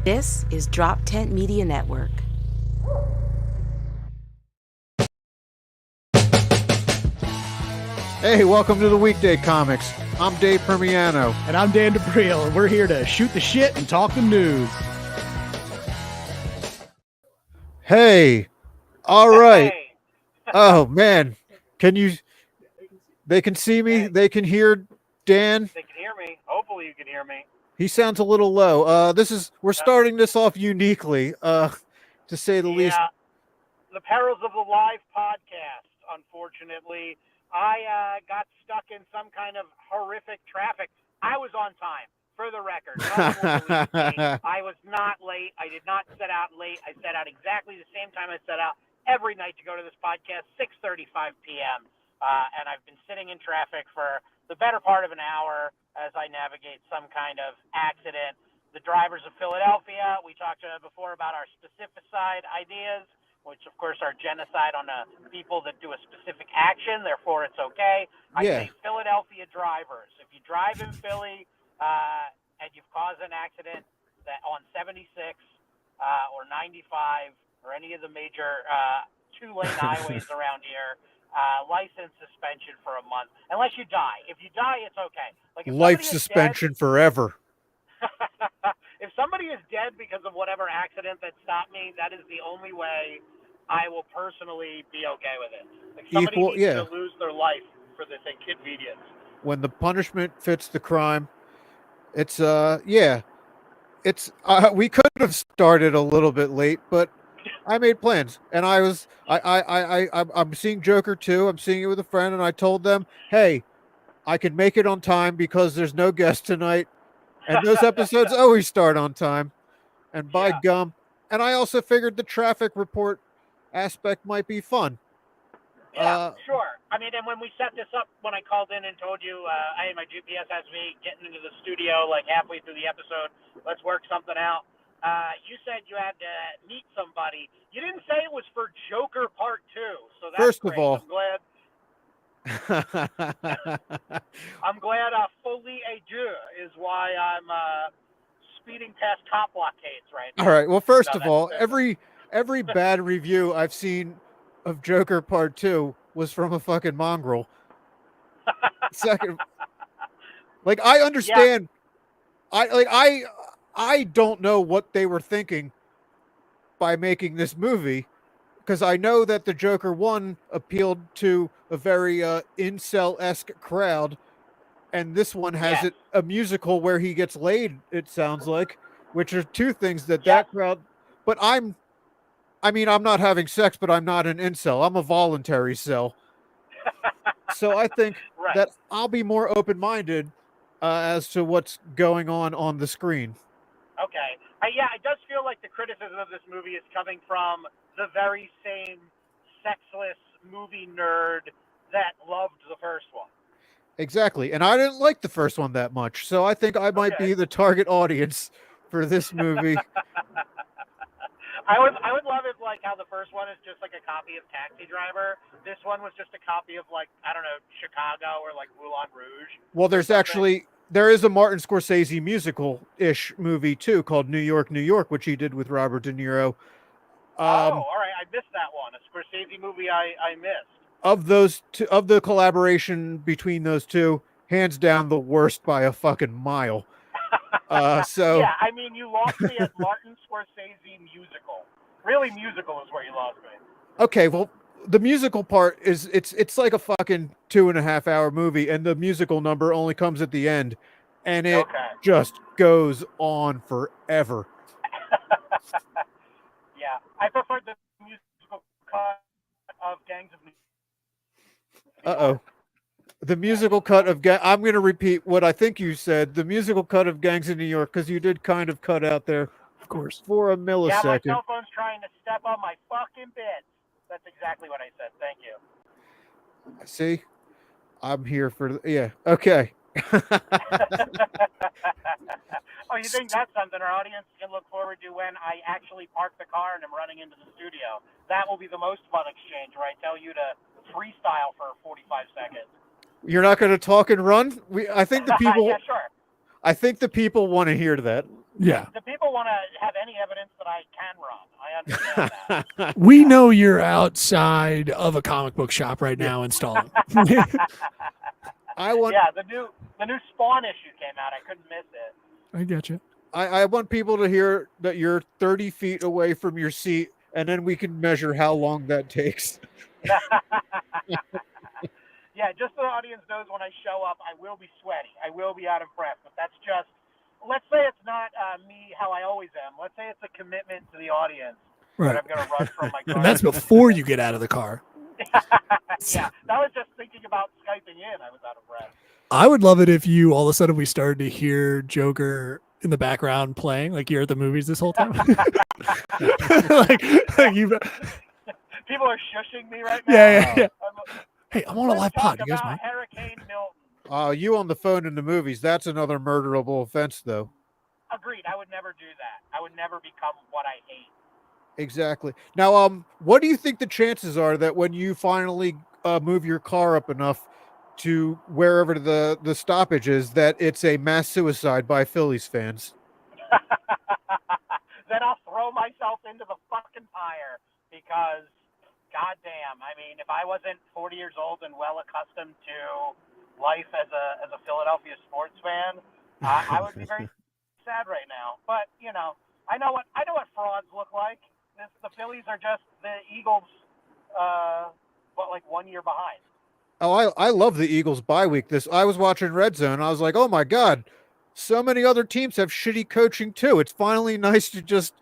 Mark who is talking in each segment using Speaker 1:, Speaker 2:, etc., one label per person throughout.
Speaker 1: This is Drop Tent Media Network.
Speaker 2: Hey, welcome to the Weekday Comics. I'm Dave Primiano.
Speaker 3: And I'm Dan D'Aprile, and we're here to shoot the shit and talk the news.
Speaker 2: Hey, all right.
Speaker 4: Hey.
Speaker 2: Oh, man. They can see me?
Speaker 4: Hey.
Speaker 2: They can hear Dan?
Speaker 4: They can hear me. Hopefully you can hear me.
Speaker 2: He sounds a little low. We're starting this off uniquely, to say the least.
Speaker 4: Yeah. The perils of the live podcast, unfortunately. I got stuck in some kind of horrific traffic. I was on time, for the record. No one will believe me. I was not late. I did not set out late. I set out exactly the same time I set out every night to go to this podcast, 6:35 p.m. And I've been sitting in traffic for the better part of an hour as I navigate some kind of accident. The drivers of Philadelphia, we talked before about our specificide ideas, which of course are genocide on people that do a specific action, therefore it's okay. I say Philadelphia drivers. If you drive in Philly and you've caused an accident that on 76 or 95 or any of the major two-lane highways around here, license suspension for a month, unless you die. If you die, it's okay. Like if
Speaker 2: Life suspension forever.
Speaker 4: If somebody is dead because of whatever accident that stopped me, that is the only way I will personally be okay with it. Like somebody needs to lose their life for this inconvenience.
Speaker 2: When the punishment fits the crime, it's we could have started a little bit late, but I made plans, and I'm seeing Joker 2. I'm seeing it with a friend, and I told them, hey, I can make it on time because there's no guest tonight, and those episodes always start on time. And by gum, and I also figured the traffic report aspect might be fun.
Speaker 4: Yeah, sure. I mean, and when we set this up, when I called in and told you, hey, my GPS has me getting into the studio like halfway through the episode, let's work something out. You said you had to meet somebody. You didn't say it was for Joker Part 2, so that's
Speaker 2: First
Speaker 4: great.
Speaker 2: of all,
Speaker 4: I'm glad fully adieu is why I'm speeding past cop blockades right now.
Speaker 2: All right. Well, first of all, every bad review I've seen of Joker Part 2 was from a fucking mongrel. Second, like I understand, I don't know what they were thinking by making this movie, because I know that the Joker 1 appealed to a very incel-esque crowd, and this one has a musical where he gets laid, it sounds like, which are two things that crowd. But I'm not having sex, but I'm not an incel. I'm a voluntary cell. So I think that I'll be more open-minded as to what's going on the screen.
Speaker 4: Okay. It does feel like the criticism of this movie is coming from the very same sexless movie nerd that loved the first one.
Speaker 2: Exactly. And I didn't like the first one that much, so I think I might be the target audience for this movie.
Speaker 4: I would love it like how the first one is just like a copy of Taxi Driver. This one was just a copy of like, I don't know, Chicago or like Moulin Rouge.
Speaker 2: Well, there is a Martin Scorsese musical-ish movie too called New York, New York, which he did with Robert De Niro.
Speaker 4: All right. I missed that one. A Scorsese movie I missed.
Speaker 2: Of those two, of the collaboration between those two, hands down the worst by a fucking mile. So
Speaker 4: yeah, I mean, you lost me at Martin Scorsese musical. Really, musical is where you lost me.
Speaker 2: Okay, well, the musical part is it's like a fucking 2.5 hour movie, and the musical number only comes at the end, and it just goes on forever.
Speaker 4: Yeah, I preferred the musical cut of Gangs of New
Speaker 2: York. The musical cut of I'm going to repeat what I think you said. The musical cut of Gangs of New York, because you did kind of cut out there, of course, for a millisecond.
Speaker 4: Yeah, my cell phone's trying to step on my fucking bed. That's exactly what I said. Thank you.
Speaker 2: See, I'm here for okay.
Speaker 4: Oh, you think that's something our audience can look forward to when I actually park the car and I'm running into the studio? That will be the most fun exchange, where I tell you to freestyle for 45 seconds.
Speaker 2: You're not going to talk and run? I think the people.
Speaker 4: Yeah, sure.
Speaker 2: I think the people want to hear that.
Speaker 3: Yeah.
Speaker 4: The people want to have any evidence that I can run. I understand that.
Speaker 3: We know you're outside of a comic book shop right now installing.
Speaker 2: I want
Speaker 4: Yeah, the new Spawn issue came out. I couldn't miss it.
Speaker 3: I get you.
Speaker 2: I want people to hear that you're 30 feet away from your seat, and then we can measure how long that takes.
Speaker 4: Yeah, just so the audience knows, when I show up, I will be sweaty. I will be out of breath. But that's just, let's say it's not me how I always am. Let's say it's a commitment to the audience
Speaker 3: Right.
Speaker 4: that I'm going to run from my car.
Speaker 3: And that's before you get out of the car.
Speaker 4: Yeah, that was just thinking about Skyping in. I was out of breath.
Speaker 3: I would love it if you all of a sudden we started to hear Joker in the background playing, like you're at the movies this whole time. like you.
Speaker 4: People are shushing me right now.
Speaker 3: Yeah. Hey, I'm on a
Speaker 4: Let's
Speaker 3: live
Speaker 4: talk
Speaker 3: pod. You guys
Speaker 4: about
Speaker 3: mind?
Speaker 4: Hurricane Milton.
Speaker 2: You on the phone in the movies, that's another murderable offense, though.
Speaker 4: Agreed. I would never do that. I would never become what I hate.
Speaker 2: Exactly. Now, what do you think the chances are that when you finally move your car up enough to wherever the stoppage is, that it's a mass suicide by Phillies fans?
Speaker 4: Then I'll throw myself into the fucking fire because, goddamn, I mean, if I wasn't 40 years old and well accustomed to life as a Philadelphia sports fan, I would be very sad right now. But you know, I know what frauds look like. The Phillies are just the Eagles, but like 1 year behind.
Speaker 2: Oh, I love the Eagles bye week. I was watching Red Zone. I was like, oh my God, so many other teams have shitty coaching too. It's finally nice to just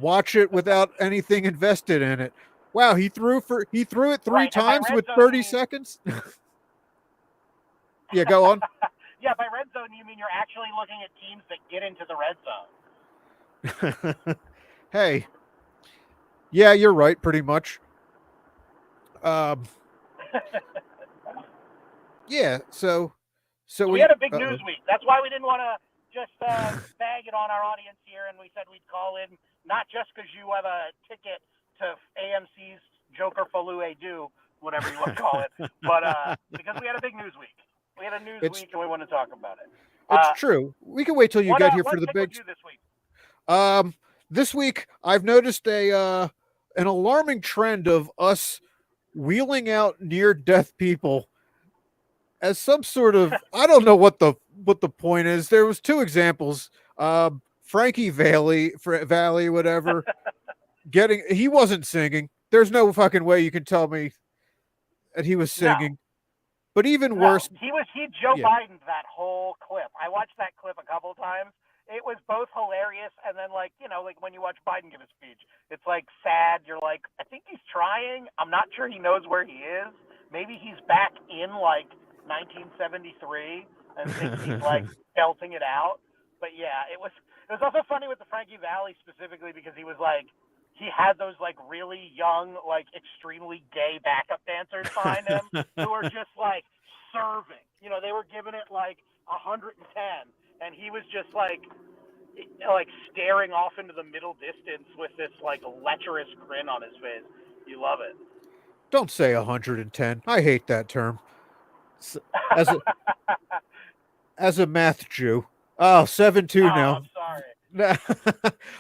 Speaker 2: watch it without anything invested in it. Wow, he threw it three times with 30 seconds. Yeah, go on.
Speaker 4: Yeah, by red zone you mean you're actually looking at teams that get into the red zone.
Speaker 2: Hey, yeah, you're right, pretty much. Yeah, so
Speaker 4: we had a big news week. That's why we didn't want to just bag it on our audience here, and we said we'd call in, not just because you have a ticket to AMC's Joker Falue Do, whatever you want to call it, but because we had a big news week. We had a news week, and we want to talk about it.
Speaker 2: It's true. We can wait till you get here for the big.
Speaker 4: This week?
Speaker 2: This week I've noticed an alarming trend of us wheeling out near-death people as some sort of, I don't know what the point is. There was two examples. Frankie Valli, whatever, he wasn't singing. There's no fucking way you can tell me that he was singing. No. But even worse,
Speaker 4: he Joe Biden'd that whole clip. I watched that clip a couple times. It was both hilarious and then like when you watch Biden give a speech, it's like sad. You're like, I think he's trying. I'm not sure he knows where he is. Maybe he's back in like 1973 and thinks he's like belting it out. But yeah, it was also funny with the Frankie Valli specifically because he was like, he had those like really young, like extremely gay backup dancers behind him who were just like serving. You know, they were giving it like 110, and he was just like staring off into the middle distance with this like lecherous grin on his face. You love it.
Speaker 2: Don't say 110. I hate that term. As a math Jew. Oh, 7-2 now.
Speaker 4: I'm sorry.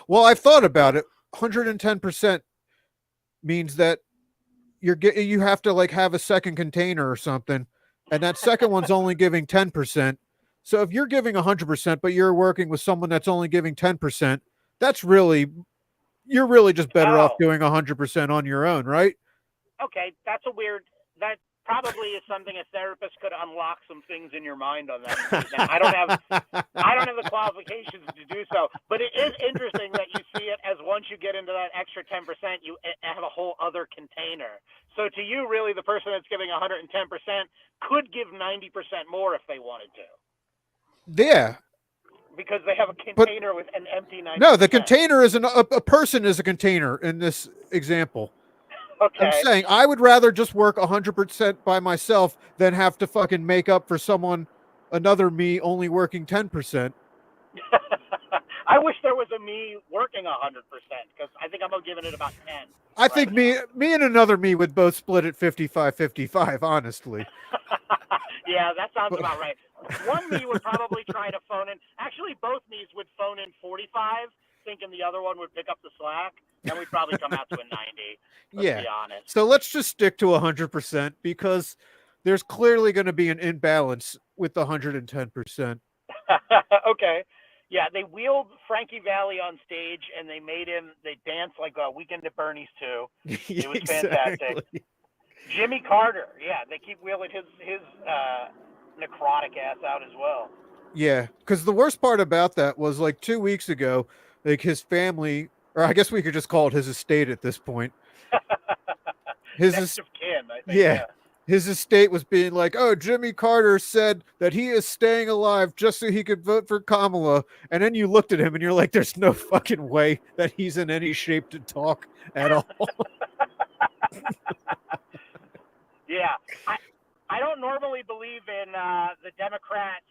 Speaker 2: Well, I've thought about it. 110% means that you have to like have a second container or something, and that second one's only giving 10%. So if you're giving 100%, but you're working with someone that's only giving 10%, you're really just better off doing 100% on your own, right?
Speaker 4: Okay, that probably is something a therapist could unlock some things in your mind on that. I don't have the qualifications to do so, but it is interesting that you see it as once you get into that extra 10%, you have a whole other container. So to you, really, the person that's giving 110% could give 90% more if they wanted to.
Speaker 2: Yeah.
Speaker 4: Because they have a container with an empty 90%.
Speaker 2: No, the container is a person is a container in this example.
Speaker 4: Okay.
Speaker 2: I'm saying I would rather just work 100% by myself than have to fucking make up for another me only working 10%.
Speaker 4: I wish there was a me working 100% because I think I'm giving it about 10.
Speaker 2: I think me and another me would both split at 55-55, honestly.
Speaker 4: Yeah, that sounds
Speaker 2: But-
Speaker 4: about right. One me would probably try to phone in. Actually, both me's would phone in 45, thinking the other one would pick up the slack, and we'd probably come out to a 90. Let's
Speaker 2: Yeah.
Speaker 4: be honest.
Speaker 2: So let's just stick to 100% because there's clearly going to be an imbalance with the 110%.
Speaker 4: Okay. Yeah, they wheeled Frankie Valli on stage, and they dance like a Weekend at Bernie's too. It was fantastic. Jimmy Carter, yeah, they keep wheeling his necrotic ass out as well.
Speaker 2: Yeah, because the worst part about that was like 2 weeks ago, like his family, or I guess we could just call it his estate at this point.
Speaker 4: Next of kin, I think.
Speaker 2: Yeah. His estate was being like, oh, Jimmy Carter said that he is staying alive just so he could vote for Kamala. And then you looked at him and you're like, there's no fucking way that he's in any shape to talk at all.
Speaker 4: Yeah. I don't normally believe in the Democrats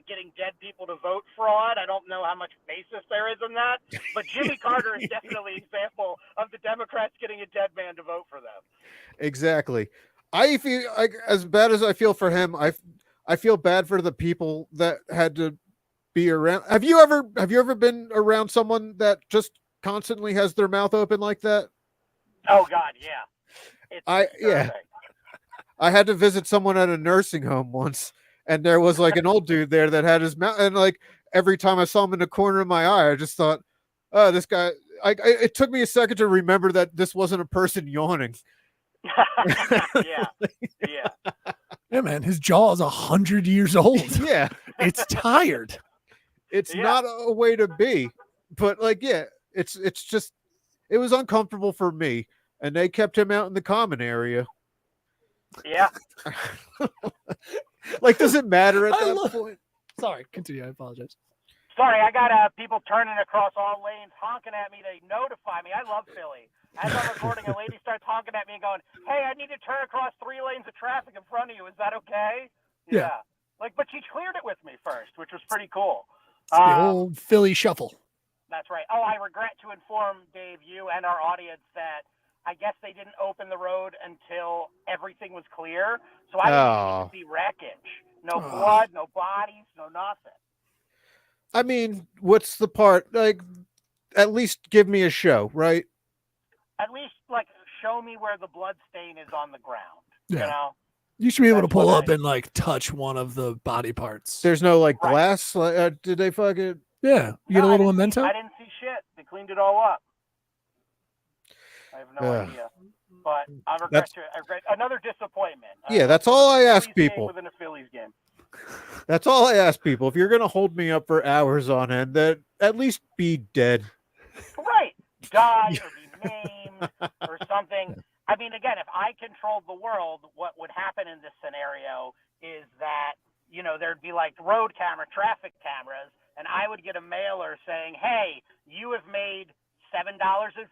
Speaker 4: getting dead people to vote fraud. I don't know how much basis there is in that. But Jimmy Carter is definitely an example of the Democrats getting a dead man to vote for them.
Speaker 2: Exactly. I feel like, as bad as I feel for him, I feel bad for the people that had to be around. Have you ever been around someone that just constantly has their mouth open like that?
Speaker 4: Oh God, yeah. It's
Speaker 2: Yeah. I had to visit someone at a nursing home once, and there was like an old dude there that had his mouth, and like every time I saw him in the corner of my eye, I just thought, oh, this guy. It took me a second to remember that this wasn't a person yawning.
Speaker 4: Yeah.
Speaker 3: Yeah, man, his jaw is 100 years old.
Speaker 2: Yeah,
Speaker 3: It's tired.
Speaker 2: it's
Speaker 4: Yeah.
Speaker 2: not a way to be, but like, yeah, it's just, it was uncomfortable for me, and they kept him out in the common area.
Speaker 4: Yeah.
Speaker 2: Like, does it matter at
Speaker 3: I
Speaker 2: that
Speaker 3: love-
Speaker 2: point?
Speaker 3: Sorry, continue. I apologize.
Speaker 4: Sorry, I got people turning across all lanes, honking at me to notify me. I love Philly. As I'm recording, a lady starts honking at me and going, hey, I need to turn across 3 lanes of traffic in front of you. Is that okay?
Speaker 3: Yeah.
Speaker 4: Like, but she cleared it with me first, which was pretty cool.
Speaker 3: It's the old Philly shuffle.
Speaker 4: That's right. Oh, I regret to inform Dave, you and our audience that I guess they didn't open the road until everything was clear. So I didn't even see wreckage. No blood, no bodies, no nothing.
Speaker 2: I mean, what's the part? Like, at least give me a show, right?
Speaker 4: At least, like, show me where the blood stain is on the ground.
Speaker 3: Yeah.
Speaker 4: You know?
Speaker 3: You should be able to
Speaker 4: That's
Speaker 3: pull
Speaker 4: what
Speaker 3: up and like touch one of the body parts.
Speaker 2: There's no like
Speaker 4: Right.
Speaker 2: glass. Did they fucking?
Speaker 3: Yeah, you get a
Speaker 4: No, I
Speaker 3: little
Speaker 4: didn't
Speaker 3: memento.
Speaker 4: I didn't see shit. They cleaned it all up. I have no
Speaker 2: Ugh.
Speaker 4: idea. But I regret another disappointment.
Speaker 2: Yeah, that's all I ask
Speaker 4: Phillies game
Speaker 2: people.
Speaker 4: within a Phillies game.
Speaker 2: That's all I ask people. If you're gonna hold me up for hours on end, then at least be dead.
Speaker 4: Right. Die or be maimed or something. I mean, again, if I controlled the world, what would happen in this scenario is that, you know, there'd be like road camera, traffic cameras, and I would get a mailer saying, hey, you have made $7.50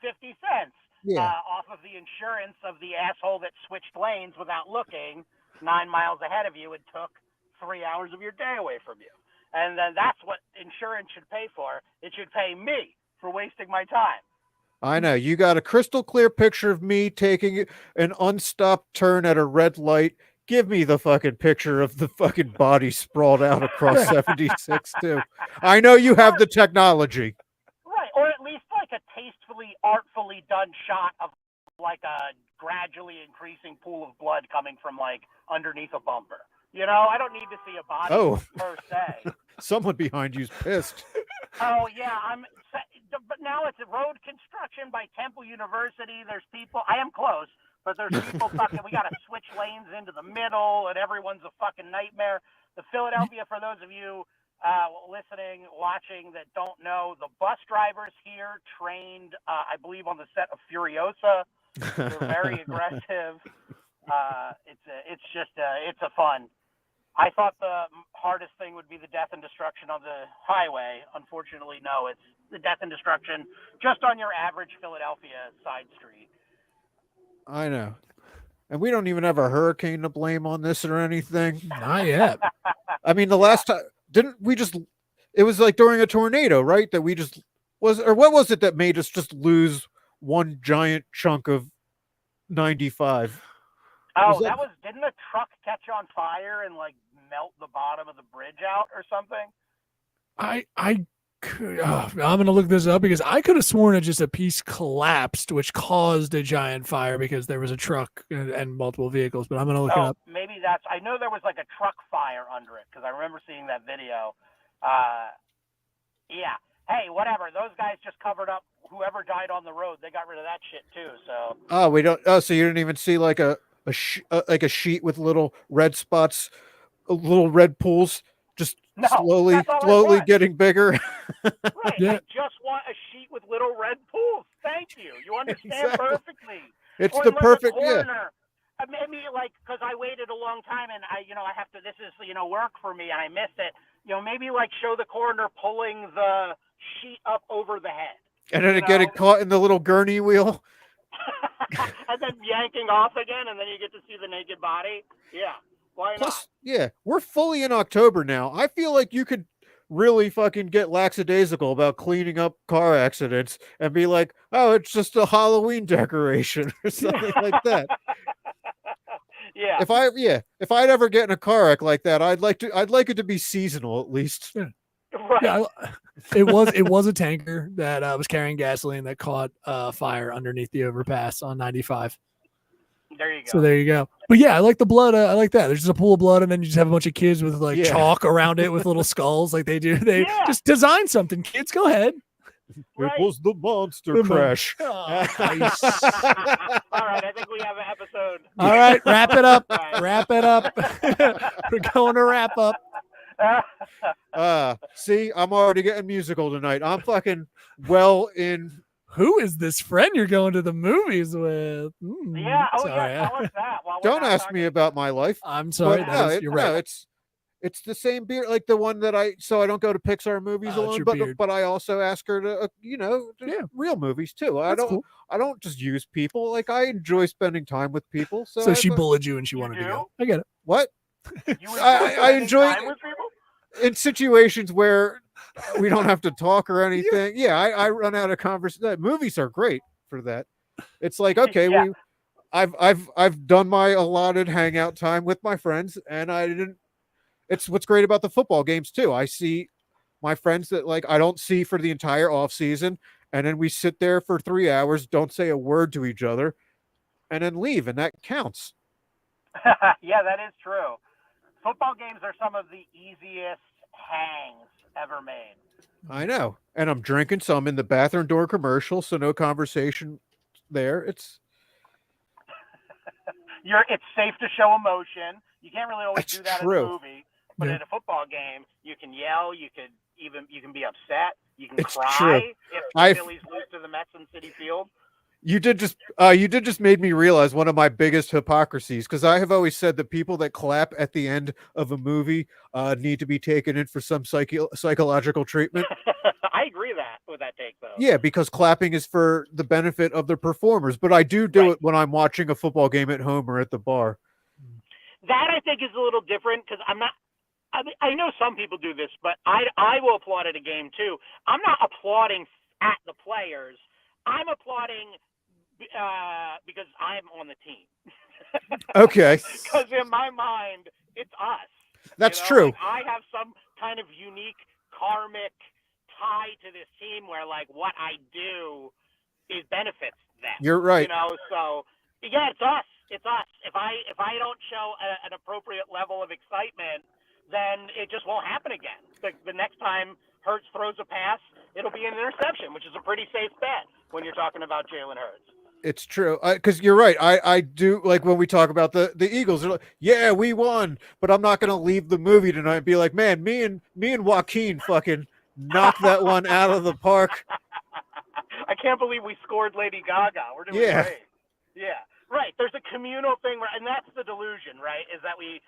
Speaker 4: off of the insurance of the asshole that switched lanes without looking 9 miles ahead of you and took 3 hours of your day away from you. And then that's what insurance should pay for. It should pay me for wasting my time.
Speaker 2: I know you got a crystal clear picture of me taking an unstopped turn at a red light. Give me the fucking picture of the fucking body sprawled out across 76 too. I know you have the technology.
Speaker 4: Right, or at least like a tastefully, artfully done shot of like a gradually increasing pool of blood coming from like underneath a bumper. You know, I don't need to see a body per se.
Speaker 2: Someone behind you's pissed.
Speaker 4: Oh yeah, but now it's a road construction by Temple University. There's people. I am close, but there's people fucking. We got to switch lanes into the middle, and everyone's a fucking nightmare. The Philadelphia, for those of you listening, watching that don't know, the bus drivers here trained, I believe, on the set of Furiosa. They're very aggressive. It's a fun. I thought the hardest thing would be the death and destruction on the highway. Unfortunately, no, it's the death and destruction just on your average Philadelphia side street.
Speaker 2: I know. And we don't even have a hurricane to blame on this or anything.
Speaker 3: Not yet.
Speaker 2: I mean, the last time, it was like during a tornado, right? That what was it that made us just lose one giant chunk of 95?
Speaker 4: Oh, didn't a truck catch on fire and like melt the bottom of the bridge out or something?
Speaker 3: I'm gonna look this up because I could have sworn that just a piece collapsed, which caused a giant fire because there was a truck and multiple vehicles. But I'm gonna look it up.
Speaker 4: Maybe that's. I know there was like a truck fire under it because I remember seeing that video. Yeah. Hey, whatever. Those guys just covered up whoever died on the road. They got rid of that shit too. So.
Speaker 2: Oh, we don't. Oh, so you didn't even see like a sheet with little red spots, little red pools, just slowly getting bigger.
Speaker 4: Right.
Speaker 3: Yeah.
Speaker 4: I just want a sheet with little red pools. Thank you. You understand perfectly.
Speaker 2: It's
Speaker 4: or
Speaker 2: the
Speaker 4: like
Speaker 2: perfect.
Speaker 4: A
Speaker 2: Yeah.
Speaker 4: coroner. Maybe like because I waited a long time and I have to. This is work for me and I missed it. Maybe like show the coroner pulling the sheet up over the head.
Speaker 2: And then getting caught in the little gurney wheel.
Speaker 4: And then yanking off again, and then you get to see the naked body. Yeah. Why not?
Speaker 2: Plus, yeah, we're fully in October now. I feel like you could really fucking get lackadaisical about cleaning up car accidents and be like, oh, it's just a Halloween decoration or something like that.
Speaker 4: Yeah.
Speaker 2: If I'd ever get in a car wreck like that, I'd like it to be seasonal at least.
Speaker 3: Yeah.
Speaker 4: Right.
Speaker 3: Yeah, it was a tanker that was carrying gasoline that caught fire underneath the overpass on 95.
Speaker 4: There you go.
Speaker 3: So there you go. But yeah, I like the blood. I like that. There's just a pool of blood, and then you just have a bunch of kids with like chalk around it with little skulls, like they do. They just design something. Kids, go ahead.
Speaker 4: Right.
Speaker 2: It was the monster crash.
Speaker 3: Nice.
Speaker 4: All right, I think we have an episode.
Speaker 3: All right, wrap it up. Wrap it up. We're going to wrap up.
Speaker 2: See, I'm already getting musical tonight. I'm fucking well in.
Speaker 3: Who is this friend you're going to the movies with?
Speaker 4: Yeah, tell us that.
Speaker 2: Don't ask me about my life.
Speaker 3: I'm sorry. You're right.
Speaker 2: No, it's the same beer, like the one that I don't go to Pixar movies alone, but I also ask her to, real movies too. I don't just use people. Like I enjoy spending time with people. So
Speaker 3: she bullied you and she wanted to go. I get it.
Speaker 2: What? I enjoy in situations where we don't have to talk or anything. Yeah, I run out of conversation. Movies are great for that. It's like, okay, I've done my allotted hangout time with my friends, and I didn't. It's what's great about the football games too. I see my friends that like I don't see for the entire off season, and then we sit there for 3 hours, don't say a word to each other, and then leave, and that counts.
Speaker 4: Yeah, that is true. Football games are some of the easiest hangs ever made.
Speaker 2: I know. And I'm drinking, so I'm in the bathroom door commercial, so no conversation there. It's
Speaker 4: safe to show emotion. You can't really always do that in a movie. But in a football game, you can yell, you can be upset, you can cry if the Phillies lose to the Mets in Citi Field.
Speaker 2: You did just made me realize one of my biggest hypocrisies, because I have always said that people that clap at the end of a movie need to be taken in for some psychological treatment.
Speaker 4: I agree with that take, though.
Speaker 2: Yeah, because clapping is for the benefit of the performers, but I do it when I'm watching a football game at home or at the bar.
Speaker 4: That I think is a little different because I know some people do this, but I will applaud at a game too. I'm not applauding at the players. I'm applauding because I'm on the team.
Speaker 2: Okay.
Speaker 4: Because in my mind, it's us.
Speaker 2: That's true.
Speaker 4: Like, I have some kind of unique karmic tie to this team where like what I do is benefits them.
Speaker 2: You're right.
Speaker 4: So yeah, it's us. It's us. If I don't show an appropriate level of excitement, then it just won't happen again. The next time Hurts throws a pass, it'll be an interception, which is a pretty safe bet when you're talking about Jalen Hurts. It's
Speaker 2: true. Because you're right. I do like when we talk about the Eagles, they're like, yeah, we won, but I'm not going to leave the movie tonight and be like, man, me and Joaquin fucking knocked that one out of the park.
Speaker 4: I can't believe we scored Lady Gaga. We're doing great. Yeah. Right. There's a communal thing and that's the delusion, right? Is that we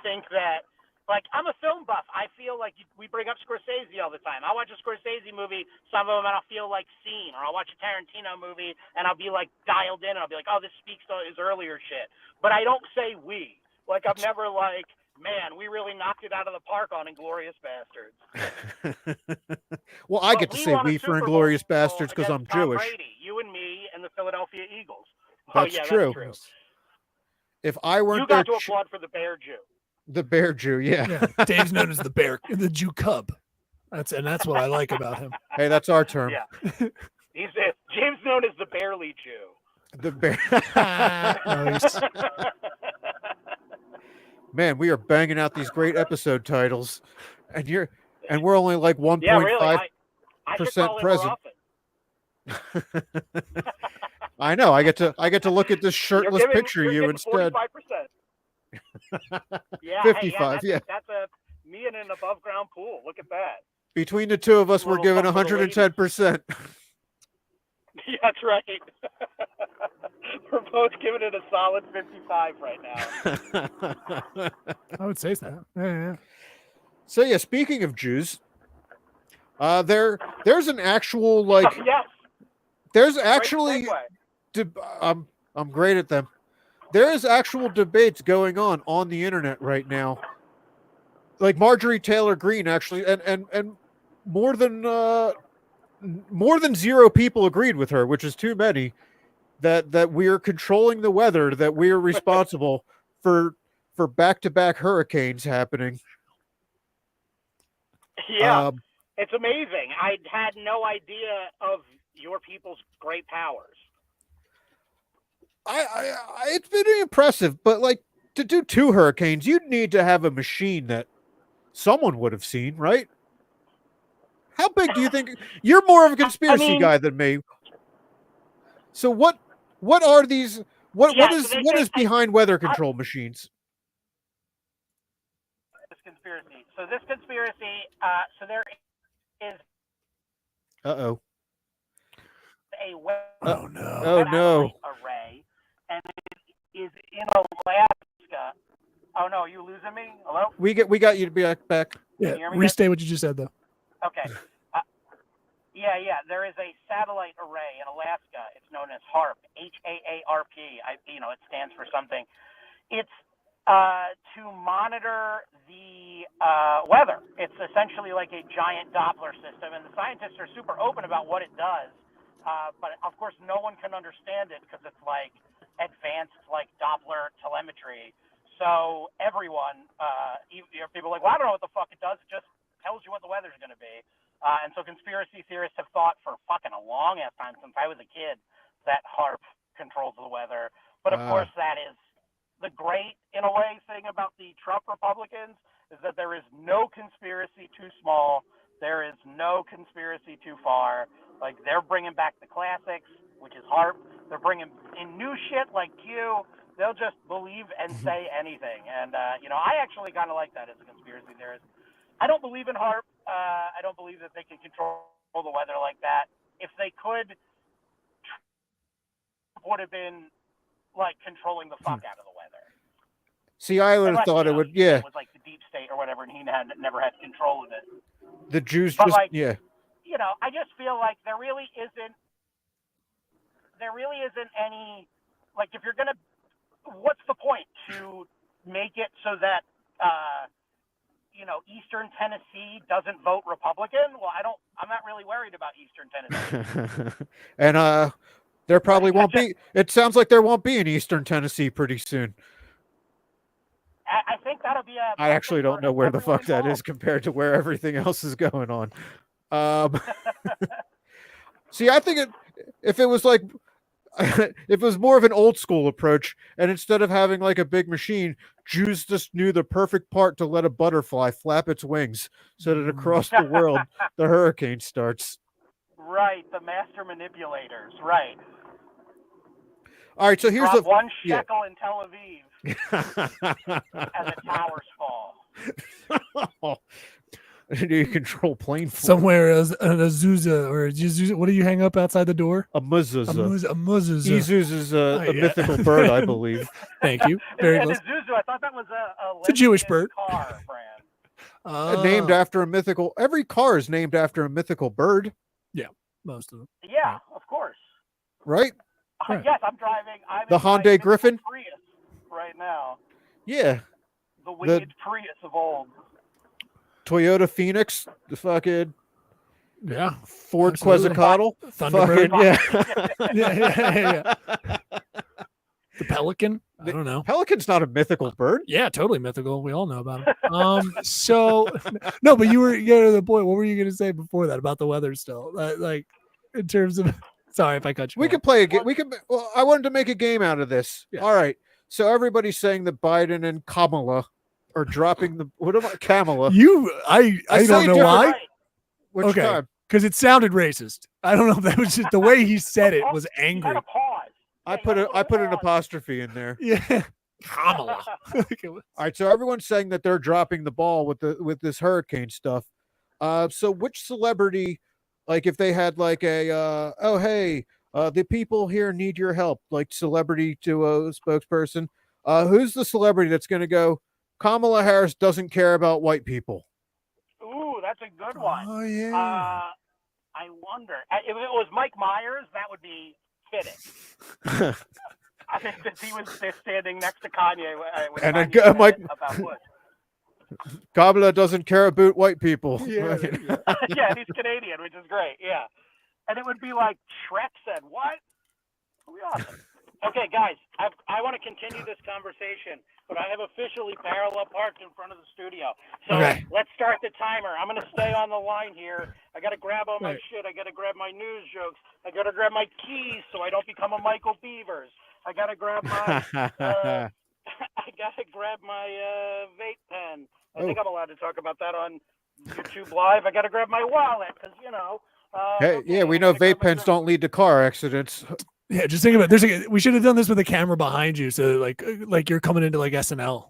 Speaker 4: think that, like, I'm a film buff. I feel like we bring up Scorsese all the time. I'll watch a Scorsese movie, some of them, and I'll feel like seen. Or I'll watch a Tarantino movie, and I'll be, like, dialed in, and I'll be like, oh, this speaks to his earlier shit. But I don't say we. Like, I'm never like, man, we really knocked it out of the park on Inglourious Bastards.
Speaker 2: Well, I get to say we for Inglourious Bastards because I'm Jewish.
Speaker 4: Brady, you and me and the Philadelphia Eagles.
Speaker 2: That's true.
Speaker 4: That's true.
Speaker 2: If I weren't
Speaker 4: you got to applaud for the Bear Jew.
Speaker 2: The bear Jew, yeah.
Speaker 3: Yeah, Dave's known as the Jew cub. That's what I like about him.
Speaker 2: Hey, that's our term.
Speaker 4: Yeah. James known as the Barely Jew.
Speaker 2: The bear.
Speaker 3: Nice.
Speaker 2: Man, we are banging out these great episode titles, and we're only like 1.5%
Speaker 4: Yeah, really. I should call in more
Speaker 2: present.
Speaker 4: often.
Speaker 2: I know. I get to look at this shirtless picture of you instead.
Speaker 4: 45%. Yeah,
Speaker 2: 55. Yeah.
Speaker 4: That's me in an above ground pool. Look at that.
Speaker 2: Between the two of us, we're giving 110%.
Speaker 4: Yeah, that's right. We're both giving it a solid 55 right now.
Speaker 3: I would say so. Yeah.
Speaker 2: So yeah, speaking of Jews, there's an actual like
Speaker 4: Yes.
Speaker 2: there's actually
Speaker 4: Great
Speaker 2: I'm great at them. There is actual debates going on the internet right now. Like Marjorie Taylor Greene actually, and more than 0 people agreed with her, which is too many. That we're controlling the weather, that we are responsible for back-to-back hurricanes happening.
Speaker 4: Yeah, it's amazing. I had no idea of your people's great powers.
Speaker 2: It's been impressive, but like to do 2 hurricanes, you'd need to have a machine that someone would have seen, right? How big do you think? You're more of a conspiracy guy than me. So what are these? What is behind weather control machines?
Speaker 4: This conspiracy. So this conspiracy. So there is.
Speaker 2: Uh-oh.
Speaker 4: A weather array, and it is in Alaska. Oh no, are you losing me? Hello?
Speaker 2: We got you to be back.
Speaker 3: Yeah, restate what you just said though.
Speaker 4: Okay. Yeah. There is a satellite array in Alaska. It's known as HAARP, HAARP. It stands for something. It's to monitor the weather. It's essentially like a giant Doppler system, and the scientists are super open about what it does. But of course, no one can understand it because it's like advanced, like Doppler telemetry. So everyone, people are like, well, I don't know what the fuck it does. It just tells you what the weather's going to be. And so conspiracy theorists have thought for fucking a long ass time since I was a kid that HAARP controls the weather. But of course, that is the great, in a way, thing about the Trump Republicans is that there is no conspiracy too small. There is no conspiracy too far. Like, they're bringing back the classics, which is HAARP. They're bringing in new shit like Q. They'll just believe and say anything. And, I actually kind of like that as a conspiracy theorist. I don't believe in HAARP. I don't believe that they can control the weather like that. If they could, would have been, like, controlling the fuck out of the weather.
Speaker 2: See, I would have thought it would, yeah.
Speaker 4: It was like the deep state or whatever, and he never had control of it.
Speaker 2: The Jews
Speaker 4: but
Speaker 2: just,
Speaker 4: like,
Speaker 2: yeah.
Speaker 4: I just feel like there really isn't any, like, if you're going to, what's the point to make it so that, Eastern Tennessee doesn't vote Republican? Well, I'm not really worried about Eastern Tennessee.
Speaker 2: And there probably won't be, it sounds like there won't be an Eastern Tennessee pretty soon.
Speaker 4: I think that'll be a...
Speaker 2: I actually don't know where the fuck that is compared to where everything else is going on. See, I think if it was like, if it was more of an old school approach, and instead of having like a big machine, Jews just knew the perfect part to let a butterfly flap its wings so that across the world the hurricane starts.
Speaker 4: Right, the master manipulators, right.
Speaker 2: All right, so here's
Speaker 4: one shekel in Tel Aviv as the towers fall.
Speaker 2: Do you control plane flight?
Speaker 3: Somewhere an Azusa or a Zuzah. What do you hang up outside the door?
Speaker 2: A muzzuza.
Speaker 3: A muzzuza.
Speaker 2: Izuz is a mythical bird, I believe.
Speaker 3: Thank you. Very close.
Speaker 4: Azusa, I thought that was
Speaker 3: it's a Jewish bird.
Speaker 4: Car brand.
Speaker 2: Named after a mythical. Every car is named after a mythical bird.
Speaker 3: Yeah, most of them.
Speaker 4: Yeah, of course.
Speaker 2: Right?
Speaker 4: Yes, I'm driving.
Speaker 2: The Hyundai Griffin
Speaker 4: Prius right now.
Speaker 2: Yeah.
Speaker 4: The winged Prius of old.
Speaker 2: Toyota Phoenix, the fucking Ford
Speaker 3: absolutely.
Speaker 2: Quetzalcoatl,
Speaker 3: Thunderbird,
Speaker 2: fucking, yeah.
Speaker 3: The pelican? I don't know.
Speaker 2: Pelican's not a mythical bird.
Speaker 3: Yeah, totally mythical. We all know about him. So no, but you were getting to the point. What were you going to say before that about the weather still? Like in terms of, sorry if I cut you
Speaker 2: We
Speaker 3: off.
Speaker 2: could play a game. Well, I wanted to make a game out of this.
Speaker 3: Yeah.
Speaker 2: All right. So everybody's saying that Biden and Kamala are dropping the, what about Kamala?
Speaker 3: I
Speaker 2: I
Speaker 3: don't know
Speaker 2: different-
Speaker 3: why.
Speaker 2: Which
Speaker 3: Okay.
Speaker 2: time?
Speaker 3: Because it sounded racist. I don't know if that was just the way he said it was
Speaker 4: You
Speaker 3: angry.
Speaker 4: gotta pause.
Speaker 2: I put an
Speaker 4: pause.
Speaker 2: apostrophe in there.
Speaker 3: Yeah. Kamala.
Speaker 2: All right, so everyone's saying that they're dropping the ball with this hurricane stuff. So which celebrity, like if they had like a oh hey, the people here need your help, like celebrity to a spokesperson, who's the celebrity that's going to go? Kamala Harris doesn't care about white people.
Speaker 4: Ooh, that's a good one.
Speaker 2: Oh yeah.
Speaker 4: I wonder if it was Mike Myers, that would be fitting. I think that he was there standing next to Kanye. When
Speaker 2: And then
Speaker 4: Kanye
Speaker 2: Mike-
Speaker 4: said about Bush.
Speaker 2: Kamala doesn't care about white people.
Speaker 3: Yeah.
Speaker 4: Yeah, he's Canadian, which is great. Yeah, and it would be like Shrek said, "What? That'd be awesome." Okay, guys, I want to continue this conversation, but I have officially parallel parked in front of the studio. So
Speaker 3: Okay.
Speaker 4: let's start the timer. I'm going to stay on the line here. I got to grab all my
Speaker 3: Right.
Speaker 4: shit. I got to grab my news jokes. I got to grab my keys so I don't become a Michael Beavers. I got to grab my I got to grab my vape pen. I think I'm allowed to talk about that on YouTube Live. I got to grab my wallet because, you know.
Speaker 2: Hey,
Speaker 4: okay,
Speaker 2: yeah, we
Speaker 4: I
Speaker 2: know
Speaker 4: gotta grab
Speaker 2: vape
Speaker 4: my
Speaker 2: pens don't lead to car accidents.
Speaker 3: Yeah, just think about it. We should have done this with a camera behind you, so like you're coming into like SNL.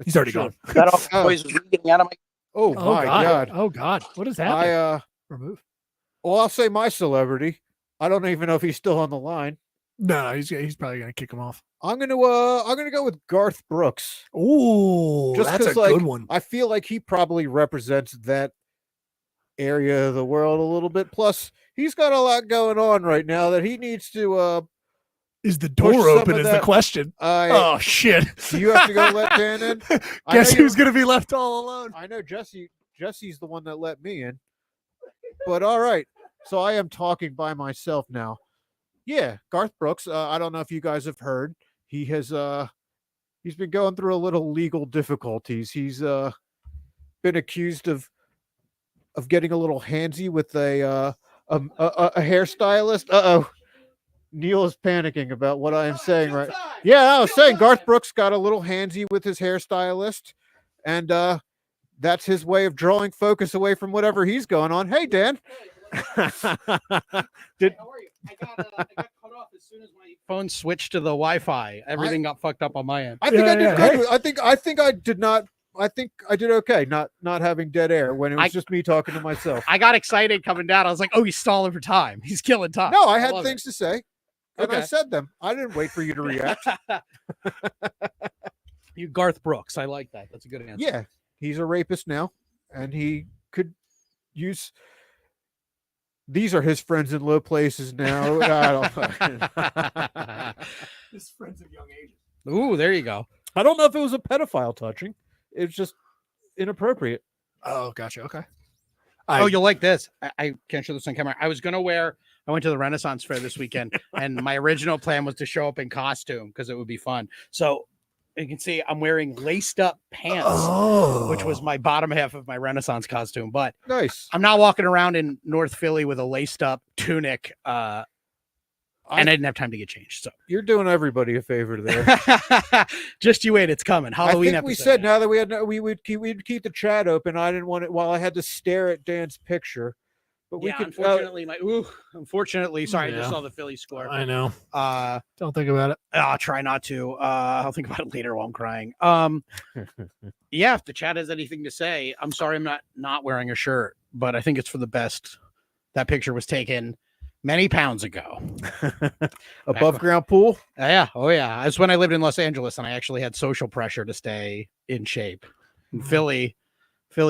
Speaker 3: He's already
Speaker 2: Sure.
Speaker 3: gone.
Speaker 5: That all
Speaker 2: Oh.
Speaker 5: noise is getting out of my.
Speaker 2: Oh my God.
Speaker 3: Oh God! What is happening? Remove.
Speaker 2: Well, I'll say my celebrity. I don't even know if he's still on the line.
Speaker 3: No, he's probably gonna kick him off.
Speaker 2: I'm gonna go with Garth Brooks.
Speaker 3: Ooh,
Speaker 2: Just
Speaker 3: that's a
Speaker 2: 'cause, like,
Speaker 3: good one.
Speaker 2: I feel like he probably represents that area of the world a little bit. Plus, he's got a lot going on right now that he needs to.
Speaker 3: Is the
Speaker 2: push
Speaker 3: door
Speaker 2: some
Speaker 3: open?
Speaker 2: of
Speaker 3: Is the
Speaker 2: that-
Speaker 3: question? Oh shit!
Speaker 2: Do you have to go let Dan in? I
Speaker 3: Guess
Speaker 2: know you-
Speaker 3: who's gonna be left all alone?
Speaker 2: I know Jesse's the one that let me in. But all right, so I am talking by myself now. Yeah, Garth Brooks. I don't know if you guys have heard. He has he's been going through a little legal difficulties. He's been accused of getting a little handsy with a hairstylist. Uh-oh. Neil is panicking about what I am saying right. Yeah, I was saying Garth Brooks got a little handsy with his hairstylist, and that's his way of drawing focus away from whatever he's going on. Hey, Dan. Did
Speaker 5: How are you? I got cut off as soon as my phone switched to the Wi-Fi. Everything got fucked up on my end.
Speaker 2: I think
Speaker 3: Yeah,
Speaker 2: I did
Speaker 3: yeah,
Speaker 2: good.
Speaker 3: hey.
Speaker 2: I think I did not. I think I did okay. Not having dead air when it was
Speaker 5: I-
Speaker 2: just me talking to myself.
Speaker 5: I got excited coming down. I was like, "Oh, he's stalling for time. He's killing time."
Speaker 2: No, I had
Speaker 5: love
Speaker 2: things to say, and I
Speaker 5: Okay.
Speaker 2: said them. I didn't wait for you to react.
Speaker 5: You Garth Brooks. I like that. That's a good answer.
Speaker 2: Yeah, he's a rapist now, and he could use. These are his friends in low places now. I don't.
Speaker 3: His friends of young ages.
Speaker 5: Ooh, there you go.
Speaker 2: I don't know if it was a pedophile touching. It's just inappropriate.
Speaker 3: Oh, gotcha. Okay.
Speaker 5: Oh, you'll like this. I can't show this on camera. I went to the Renaissance Fair this weekend, and my original plan was to show up in costume because it would be fun. So you can see I'm wearing laced up pants, which was my bottom half of my Renaissance costume. But
Speaker 2: Nice.
Speaker 5: I'm not walking around in North Philly with a laced up tunic, and I didn't have time to get changed. So
Speaker 2: You're doing everybody a favor there.
Speaker 5: just you wait, it's coming. Halloween
Speaker 2: I think we
Speaker 5: episode.
Speaker 2: said now that we'd keep the chat open. I didn't want it while I had to stare at Dan's picture, but we
Speaker 5: Yeah,
Speaker 2: could.
Speaker 5: unfortunately, sorry, I
Speaker 3: Yeah.
Speaker 5: just saw the Philly score.
Speaker 3: I know.
Speaker 5: Uh,
Speaker 3: Don't think about it.
Speaker 5: I'll try not to. I'll think about it later while I'm crying. Yeah, if the chat has anything to say, I'm sorry I'm not wearing a shirt, but I think it's for the best. That picture was taken many pounds ago.
Speaker 2: Above ground pool.
Speaker 5: Yeah. Oh yeah. It's when I lived in Los Angeles and I actually had social pressure to stay in shape. And Philly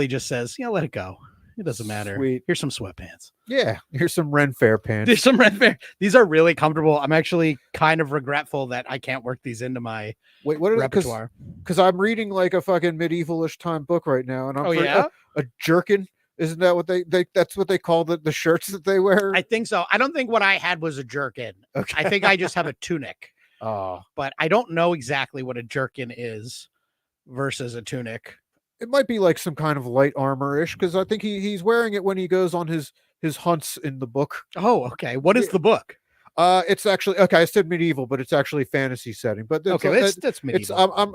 Speaker 5: just says, let it go. It doesn't matter.
Speaker 2: Sweet.
Speaker 5: Here's some sweatpants.
Speaker 2: Yeah, here's some Ren Fair pants.
Speaker 5: There's some red fair. These are really comfortable. I'm actually kind of regretful that I can't work these into my
Speaker 2: Wait, what are
Speaker 5: repertoire.
Speaker 2: Because I'm reading like a fucking medievalish time book right now, and I'm
Speaker 5: Oh yeah.
Speaker 2: a jerkin. Isn't that what they that's what they call the shirts that they wear?
Speaker 5: I think so. I don't think what I had was a jerkin.
Speaker 2: Okay.
Speaker 5: I think I just have a tunic. but I don't know exactly what a jerkin is versus a tunic.
Speaker 2: It might be like some kind of light armor-ish, because I think he's wearing it when he goes on his hunts in the book.
Speaker 5: Oh, okay. What is the book?
Speaker 2: It's actually, okay, I said medieval, but it's actually fantasy setting. But
Speaker 5: That's medieval.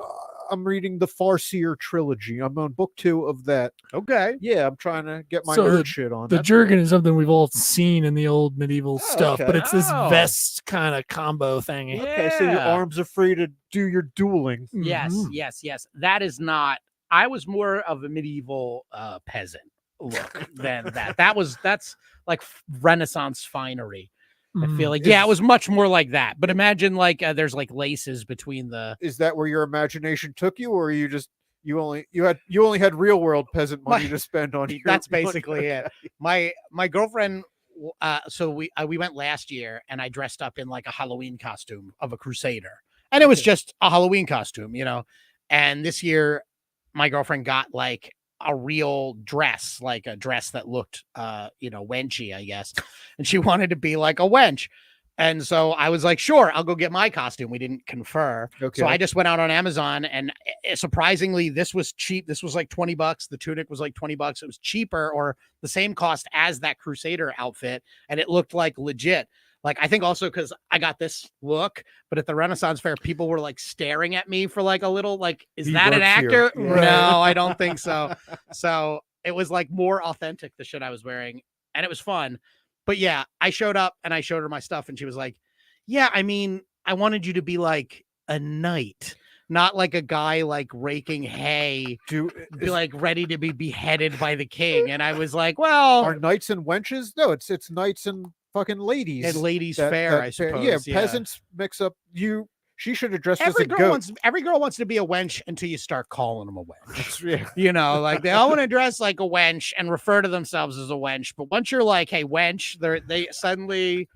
Speaker 2: I'm reading the Farseer trilogy. I'm on book 2 of that.
Speaker 5: Okay.
Speaker 2: Yeah, I'm trying to get my
Speaker 3: So
Speaker 2: nerd shit on.
Speaker 3: The
Speaker 2: That's
Speaker 3: jerkin is something we've all seen in the old medieval stuff,
Speaker 2: okay.
Speaker 3: but it's this
Speaker 5: Oh.
Speaker 3: vest kind of combo thing.
Speaker 2: okay. So your
Speaker 5: Yeah.
Speaker 2: arms are free to do your dueling.
Speaker 5: Yes,
Speaker 3: Mhm.
Speaker 5: yes. That is not. I was more of a medieval peasant look than that. That's like Renaissance finery. I feel like it was much more like that. But imagine like there's like laces between the.
Speaker 2: Is that where your imagination took you, or you only had real world peasant money to spend on?
Speaker 5: That's basically it. My girlfriend. So we went last year, and I dressed up in like a Halloween costume of a crusader, and it was just a Halloween costume, you know. And this year, my girlfriend got like a real dress, like a dress that looked, wenchy, I guess. And she wanted to be like a wench. And so I was like, sure, I'll go get my costume. We didn't confer.
Speaker 2: Okay.
Speaker 5: So I just went out on Amazon, and surprisingly, this was cheap. This was like $20. The tunic was like $20. It was cheaper or the same cost as that Crusader outfit. And it looked like legit. Like, I think also because I got this look, but at the Renaissance Fair, people were like staring at me for like a little, like, is
Speaker 2: He
Speaker 5: that an
Speaker 2: works
Speaker 5: actor?
Speaker 2: here. Yeah.
Speaker 5: No, I don't think so. So it was like more authentic, the shit I was wearing, and it was fun. But yeah, I showed up and I showed her my stuff, and she was like, yeah, I mean, I wanted you to be like a knight, not like a guy like raking hay, be like ready to be beheaded by the king. And I was like, well,
Speaker 2: are knights and wenches? No, it's knights and fucking ladies.
Speaker 5: And ladies fair, I suppose.
Speaker 2: Yeah, peasants mix up. She should have dressed as a goat.
Speaker 5: Every girl wants to be a wench until you start calling them a wench.
Speaker 2: Yeah.
Speaker 5: You know, like they all want to dress like a wench and refer to themselves as a wench. But once you're like, hey, wench, they suddenly,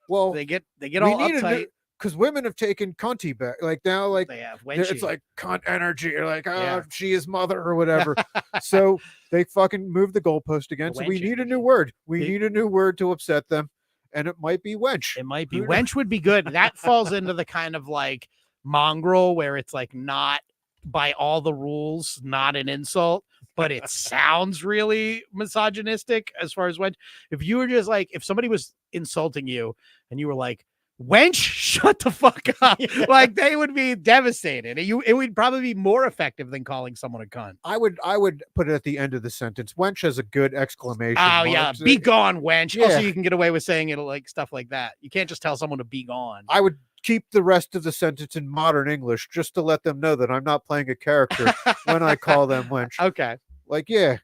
Speaker 2: well,
Speaker 5: they get all uptight.
Speaker 2: Because women have taken cunty back. Like now, like
Speaker 5: They have
Speaker 2: it's
Speaker 5: wenchy.
Speaker 2: like cunt energy, or like,
Speaker 5: Yeah.
Speaker 2: she is mother or whatever. So they fucking moved the goalpost again.
Speaker 5: The
Speaker 2: So we
Speaker 5: wench
Speaker 2: need a
Speaker 5: energy.
Speaker 2: new word. We need a new word to upset them, and it might be wench.
Speaker 5: It might be.
Speaker 2: Who knows?
Speaker 5: Wench would be good. That falls into the kind of like mongrel where it's like not by all the rules, not an insult, but it sounds really misogynistic as far as wench. If you were just like, if somebody was insulting you and you were like, wench, shut the fuck up.
Speaker 2: Yeah.
Speaker 5: Like they would be devastated. It would probably be more effective than calling someone a cunt.
Speaker 2: I would put it at the end of the sentence. Wench has a good exclamation.
Speaker 5: Oh yeah,
Speaker 2: mark.
Speaker 5: be gone, wench.
Speaker 2: Yeah.
Speaker 5: Also, you can get away with saying it like stuff like that. You can't just tell someone to be gone.
Speaker 2: I would keep the rest of the sentence in modern English just to let them know that I'm not playing a character when I call them wench.
Speaker 5: Okay.
Speaker 2: Like, yeah,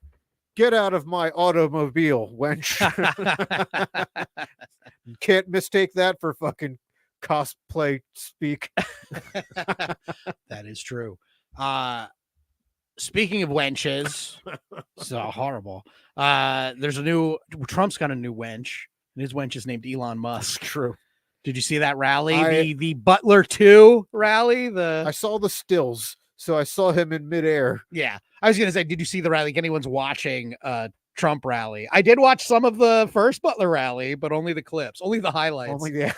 Speaker 2: get out of my automobile, wench. You can't mistake that for fucking cosplay speak.
Speaker 5: That is true. Speaking of wenches, so horrible. Trump's got a new wench, and his wench is named Elon Musk.
Speaker 2: True.
Speaker 5: Did you see that rally? The Butler 2 rally?
Speaker 2: I saw the stills, so I saw him in midair.
Speaker 5: Yeah. I was gonna say, did you see the rally? Like, anyone's watching Trump rally. I did watch some of the first Butler rally, but only the clips, only the highlights.
Speaker 2: Yeah.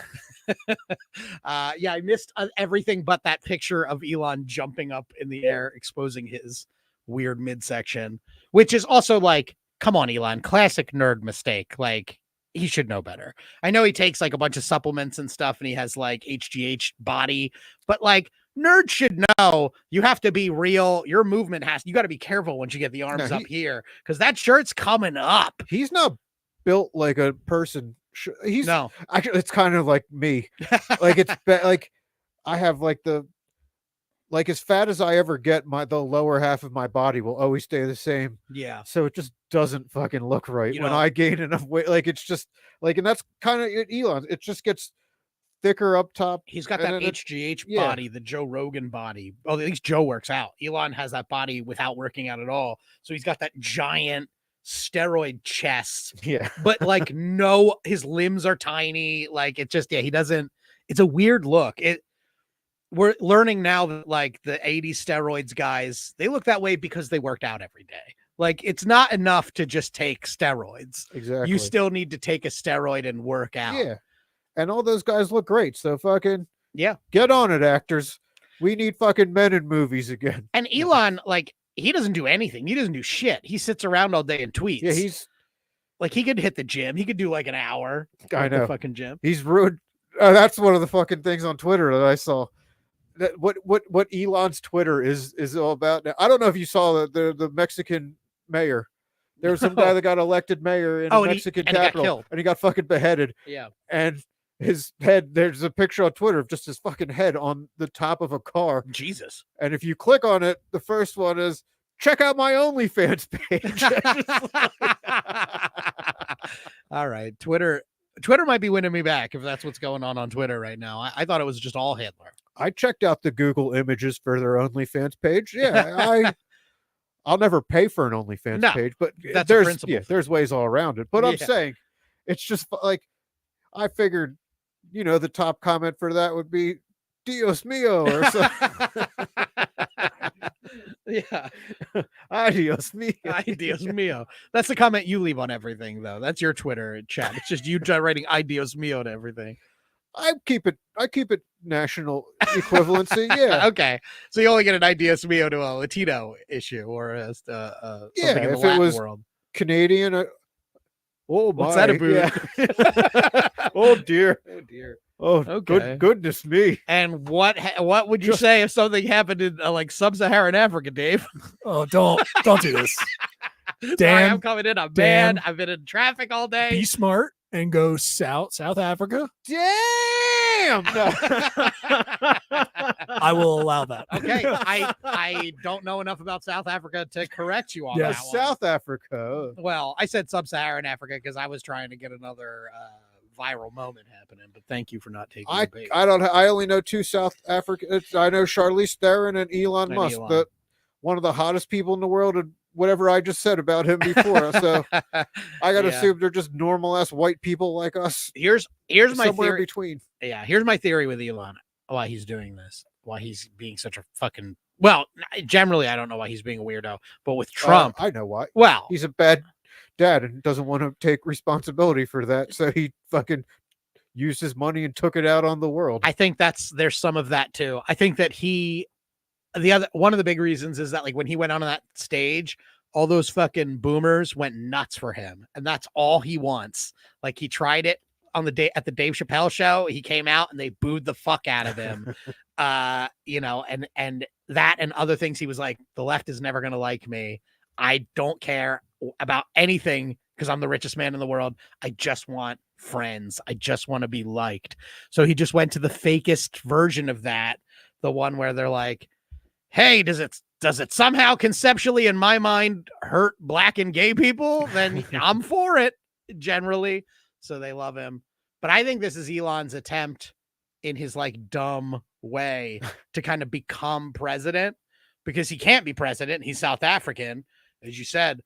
Speaker 5: Yeah, I missed everything but that picture of Elon jumping up in the air, exposing his weird midsection, which is also like, come on, Elon, classic nerd mistake. Like, he should know better. I know he takes like a bunch of supplements and stuff, and he has like HGH body, but like, nerds should know you have to be real. Your movement you got to be careful once you get the arms up here, because that shirt's coming up.
Speaker 2: He's not built like a person. He's
Speaker 5: no,
Speaker 2: actually, it's kind of like me. Like it's like I have like as fat as I ever get, the lower half of my body will always stay the same.
Speaker 5: Yeah.
Speaker 2: So it just doesn't fucking look right when I gain enough weight. Like it's just like, and that's kind of Elon. It just gets thicker up top.
Speaker 5: He's got that HGH body, the Joe Rogan body. Well, at least Joe works out. Elon has that body without working out at all. So he's got that giant steroid chest.
Speaker 2: Yeah.
Speaker 5: But like, no, his limbs are tiny. Like it just, he doesn't, it's a weird look. We're learning now that like the 80s steroids guys, they look that way because they worked out every day. Like it's not enough to just take steroids.
Speaker 2: Exactly.
Speaker 5: You still need to take a steroid and work out.
Speaker 2: Yeah. And all those guys look great. So fucking
Speaker 5: Yeah.
Speaker 2: Get on it, actors. We need fucking men in movies again.
Speaker 5: And Elon, like, he doesn't do anything. He doesn't do shit. He sits around all day and tweets.
Speaker 2: Yeah, he's
Speaker 5: like, he could hit the gym. He could do like an hour.
Speaker 2: I
Speaker 5: at
Speaker 2: know.
Speaker 5: the fucking gym.
Speaker 2: He's ruined. That's one of the fucking things on Twitter that I saw. That what Elon's Twitter is all about now. I don't know if you saw the Mexican mayor. There was some guy that got elected mayor in a Mexican capital, and he got fucking beheaded.
Speaker 5: Yeah.
Speaker 2: And his head, there's a picture on Twitter of just his fucking head on the top of a car.
Speaker 5: Jesus.
Speaker 2: And if you click on it, the first one is, check out my OnlyFans page.
Speaker 5: All right. Twitter might be winning me back if that's what's going on Twitter right now. I thought it was just all Hitler.
Speaker 2: I checked out the Google images for their OnlyFans page. Yeah, I'll never pay for an OnlyFans page, but
Speaker 5: that's
Speaker 2: there's ways all around it. But I'm saying, it's just like, I figured, the top comment for that would be Dios mío or something.
Speaker 5: Yeah.
Speaker 2: Ay, Dios mío.
Speaker 5: Ay, Dios mío. That's the comment you leave on everything, though. That's your Twitter chat. It's just you writing Ay, Dios mío to everything.
Speaker 2: I keep it national equivalency. Yeah.
Speaker 5: Okay. So you only get an Ay, Dios mío to a Latino issue or something in the
Speaker 2: if
Speaker 5: Latin
Speaker 2: it was
Speaker 5: world.
Speaker 2: Canadian. Oh my.
Speaker 5: What's that about?
Speaker 2: Yeah. Oh dear.
Speaker 5: Oh dear.
Speaker 2: Oh,
Speaker 5: okay.
Speaker 2: Goodness me.
Speaker 5: And what would you say if something happened in like sub-Saharan Africa, Dave?
Speaker 3: Oh, don't do this.
Speaker 5: Sorry, I'm coming in. I'm mad. I've been in traffic all day.
Speaker 3: Be smart and go South Africa.
Speaker 2: Damn. No.
Speaker 3: I will allow that.
Speaker 5: Okay. I don't know enough about South Africa to correct you on that one.
Speaker 2: South Africa.
Speaker 5: Well, I said sub-Saharan Africa because I was trying to get another viral moment happening, but thank you for not taking the bait.
Speaker 2: I only know two South Africans. I know Charlize Theron and Elon Musk, one of the hottest people in the world, and whatever I just said about him before. So I gotta assume they're just normal ass white people like us.
Speaker 5: Here's my
Speaker 2: somewhere
Speaker 5: theory.
Speaker 2: In between.
Speaker 5: Yeah, here's my theory with Elon, why he's doing this, why he's being such a fucking, well, generally I don't know why he's being a weirdo, but with Trump,
Speaker 2: I know why.
Speaker 5: Well,
Speaker 2: he's a bad dad and doesn't want to take responsibility for that, so he fucking used his money and took it out on the world.
Speaker 5: I think there's some of that too. I think that one of the big reasons is that, like, when he went on that stage, all those fucking boomers went nuts for him, and that's all he wants. Like, he tried it on the day at the Dave Chappelle show. He came out and they booed the fuck out of him. And that and other things. He was like, the left is never going to like me. I don't care about anything because I'm the richest man in the world. I just want friends. I just want to be liked. So he just went to the fakest version of that. The one where they're like, hey, does it somehow conceptually in my mind hurt black and gay people? Then I'm for it generally. So they love him. But I think this is Elon's attempt in his like dumb way to kind of become president, because he can't be president. He's South African, as you said.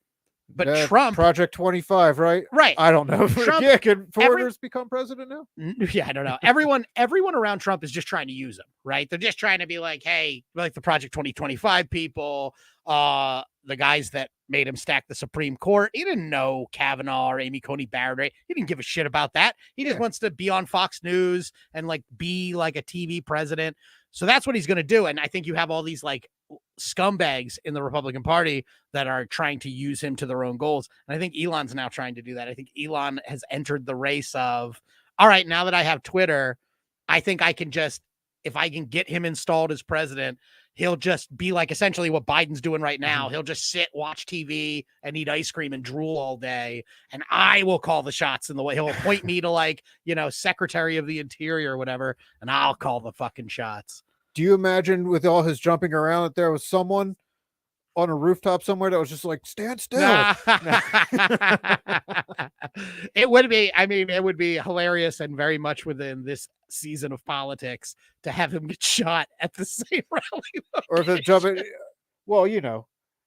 Speaker 5: But Trump,
Speaker 2: Project 25, right?
Speaker 5: Right.
Speaker 2: I don't know.
Speaker 5: Trump,
Speaker 2: can foreigners become president now?
Speaker 5: Yeah, I don't know. Everyone around Trump is just trying to use him, right? They're just trying to be like, hey, like the Project 2025 people, the guys that made him stack the Supreme Court. He didn't know Kavanaugh or Amy Coney Barrett, right? He didn't give a shit about that. He just wants to be on Fox News and like be like a TV president. So that's what he's going to do. And I think you have all these like scumbags in the Republican Party that are trying to use him to their own goals. And I think Elon's now trying to do that. I think Elon has entered the race of, all right, now that I have Twitter, I think I can just, if I can get him installed as president, he'll just be like essentially what Biden's doing right now. He'll just sit, watch TV and eat ice cream and drool all day. And I will call the shots in the way. He'll appoint me to like, Secretary of the Interior or whatever. And I'll call the fucking shots.
Speaker 2: Do you imagine with all his jumping around that there was someone on a rooftop somewhere that was just like, stand still?
Speaker 5: It would be, it would be hilarious and very much within this season of politics to have him get shot at the same rally location.
Speaker 2: Or if it's jumping, well,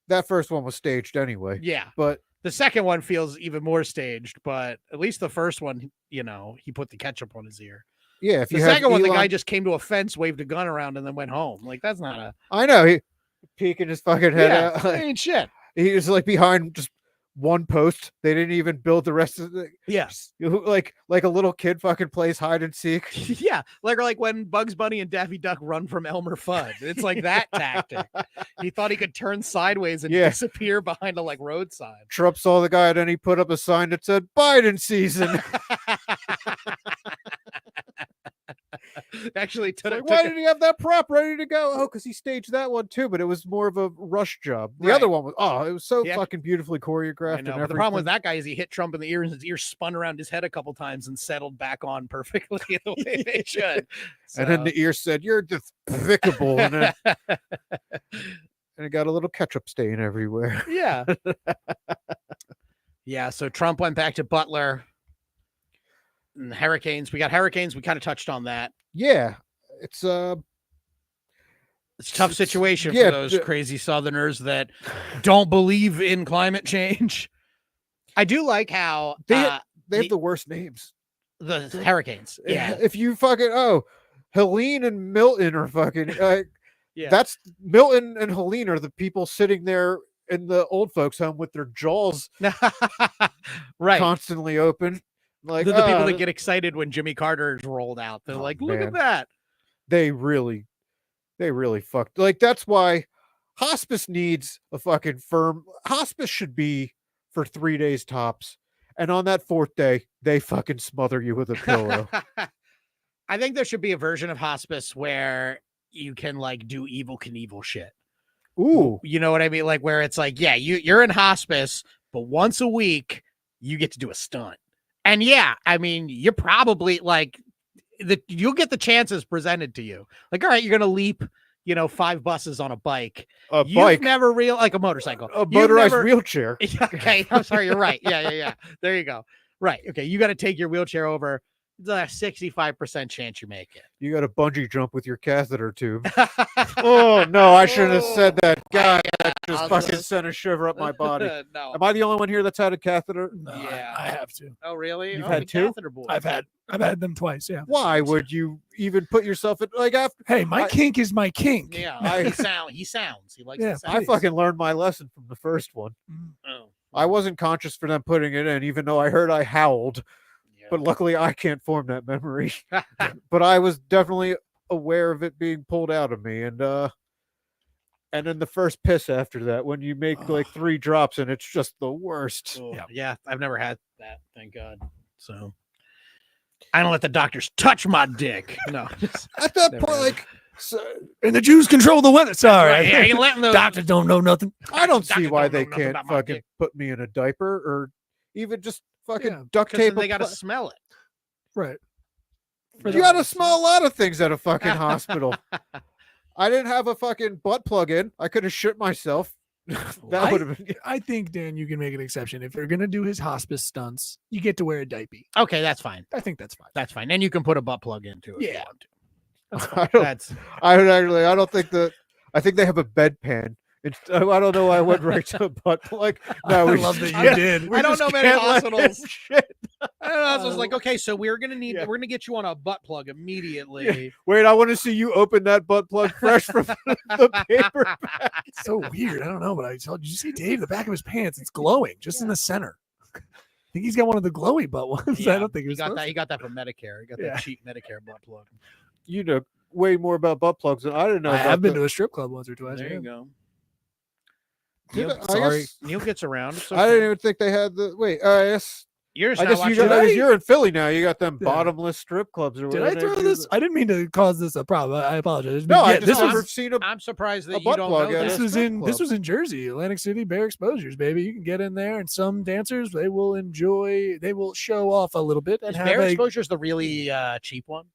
Speaker 2: that first one was staged anyway.
Speaker 5: Yeah.
Speaker 2: But
Speaker 5: the second one feels even more staged, but at least the first one, he put the ketchup on his ear.
Speaker 2: Yeah, if
Speaker 5: the second one, the guy just came to a fence, waved a gun around, and then went home. Like, that's not
Speaker 2: I know, he peeking his fucking head out.
Speaker 5: Ain't shit.
Speaker 2: He was like behind, just one post. They didn't even build the rest of the.
Speaker 5: Yes.
Speaker 2: Like a little kid fucking plays hide and seek.
Speaker 5: Yeah, like when Bugs Bunny and Daffy Duck run from Elmer Fudd. It's like that tactic. He thought he could turn sideways and disappear behind a like road sign.
Speaker 2: Trump saw the guy, and then he put up a sign that said Biden season.
Speaker 5: Actually,
Speaker 2: why did he have that prop ready to go? Oh, because he staged that one too, but it was more of a rush job. The other one was it was so fucking beautifully choreographed.
Speaker 5: I know,
Speaker 2: and
Speaker 5: but the problem with that guy is he hit Trump in the ear, and his ear spun around his head a couple times and settled back on perfectly the way they should. So.
Speaker 2: And then the ear said, "You're despicable," and then and it got a little ketchup stain everywhere.
Speaker 5: Yeah. Yeah. So Trump went back to Butler. And hurricanes. We got hurricanes. We kind of touched on that.
Speaker 2: Yeah, it's
Speaker 5: a tough situation for those crazy Southerners that don't believe in climate change. I do like how
Speaker 2: they have the worst names.
Speaker 5: The hurricanes. Yeah.
Speaker 2: If you fucking Helene and Milton are fucking that's Milton and Helene are the people sitting there in the old folks' home with their jaws constantly open. Like
Speaker 5: the people that get excited when Jimmy Carter's rolled out. They're like, look at that.
Speaker 2: They really fucked. Like, that's why hospice needs a fucking firm. Hospice should be for 3 days tops. And on that 4th day, they fucking smother you with a pillow.
Speaker 5: I think there should be a version of hospice where you can like do Evel Knievel shit.
Speaker 2: Ooh.
Speaker 5: You know what I mean? Like where it's like, yeah, you're in hospice, but once a week you get to do a stunt. And yeah, I mean, you're probably like you'll get the chances presented to you. Like, all right, you're gonna leap, 5 buses on a bike. You've never like a motorcycle,
Speaker 2: a motorized wheelchair.
Speaker 5: Okay, I'm sorry, you're right. Yeah. There you go. Right. Okay, you got to take your wheelchair over. There's a 65% chance you make it.
Speaker 2: You got to bungee jump with your catheter tube. Oh no, I shouldn't have said that. God, that just fucking sent a shiver up my body.
Speaker 5: No.
Speaker 2: Am I the only one here that's had a catheter?
Speaker 3: Yeah, I have to.
Speaker 5: Oh really?
Speaker 2: You've had 2?
Speaker 5: Boy.
Speaker 3: I've had them twice. Yeah.
Speaker 2: Why would you even put yourself in after?
Speaker 3: Hey, my kink is my kink.
Speaker 5: Yeah, he sounds. He likes.
Speaker 3: Yeah,
Speaker 5: to sound.
Speaker 2: I fucking learned my lesson from the first one.
Speaker 5: Oh.
Speaker 2: I wasn't conscious for them putting it in, even though I heard I howled. But luckily, I can't form that memory. But I was definitely aware of it being pulled out of me, and then the first piss after that, when you make like 3 drops, and it's just the worst.
Speaker 5: Oh, yeah, I've never had that, thank God. So I don't let the doctors touch my dick. No,
Speaker 2: at that point, like. So,
Speaker 3: and the Jews control the weather. Sorry,
Speaker 5: right, yeah, you letting those
Speaker 3: doctors don't know nothing.
Speaker 2: I don't see why they can't fucking put me in a diaper or even just fucking duct tape.
Speaker 5: They got to smell it.
Speaker 3: Right.
Speaker 2: You got to smell a lot of things at a fucking hospital. I didn't have a fucking butt plug in. I could have shit myself. That would have been.
Speaker 3: I think, Dan, you can make an exception. If you're going to do his hospice stunts, you get to wear a diaper.
Speaker 5: Okay, that's fine.
Speaker 3: I think that's fine.
Speaker 5: That's fine. And you can put a butt plug into it.
Speaker 3: Yeah.
Speaker 2: I don't think that. I think they have a bedpan. I don't know why I went right to a butt plug. No,
Speaker 3: I love that you did.
Speaker 5: I don't know many hospitals. I was like, okay, so we're gonna get you on a butt plug immediately.
Speaker 2: Yeah. Wait, I want to see you open that butt plug fresh from the paper bag.
Speaker 3: It's so weird. I don't know, but I told you see Dave, the back of his pants, it's glowing just in the center. I think he's got one of the glowy butt ones.
Speaker 5: Yeah,
Speaker 3: I don't think
Speaker 5: he got that. He got that from Medicare. He got that cheap Medicare butt plug.
Speaker 2: You know way more about butt plugs than I didn't know.
Speaker 3: I've been to a strip club once or twice.
Speaker 5: There you go.
Speaker 2: Neil
Speaker 5: gets around. Okay.
Speaker 2: I didn't even think they had the. Wait, yes.
Speaker 5: You're
Speaker 2: in Philly now. You got them bottomless strip clubs or whatever.
Speaker 3: Did I throw this? I didn't mean to cause this a problem. I apologize.
Speaker 2: No,
Speaker 3: I just
Speaker 2: never seen
Speaker 5: I'm surprised that
Speaker 2: a
Speaker 5: you
Speaker 2: butt
Speaker 5: don't
Speaker 2: plug
Speaker 5: know.
Speaker 2: at
Speaker 3: This was in Jersey, Atlantic City, Bare Exposures, baby. You can get in there, and some dancers they will show off a little bit. And
Speaker 5: Is Bare Exposures the really cheap one?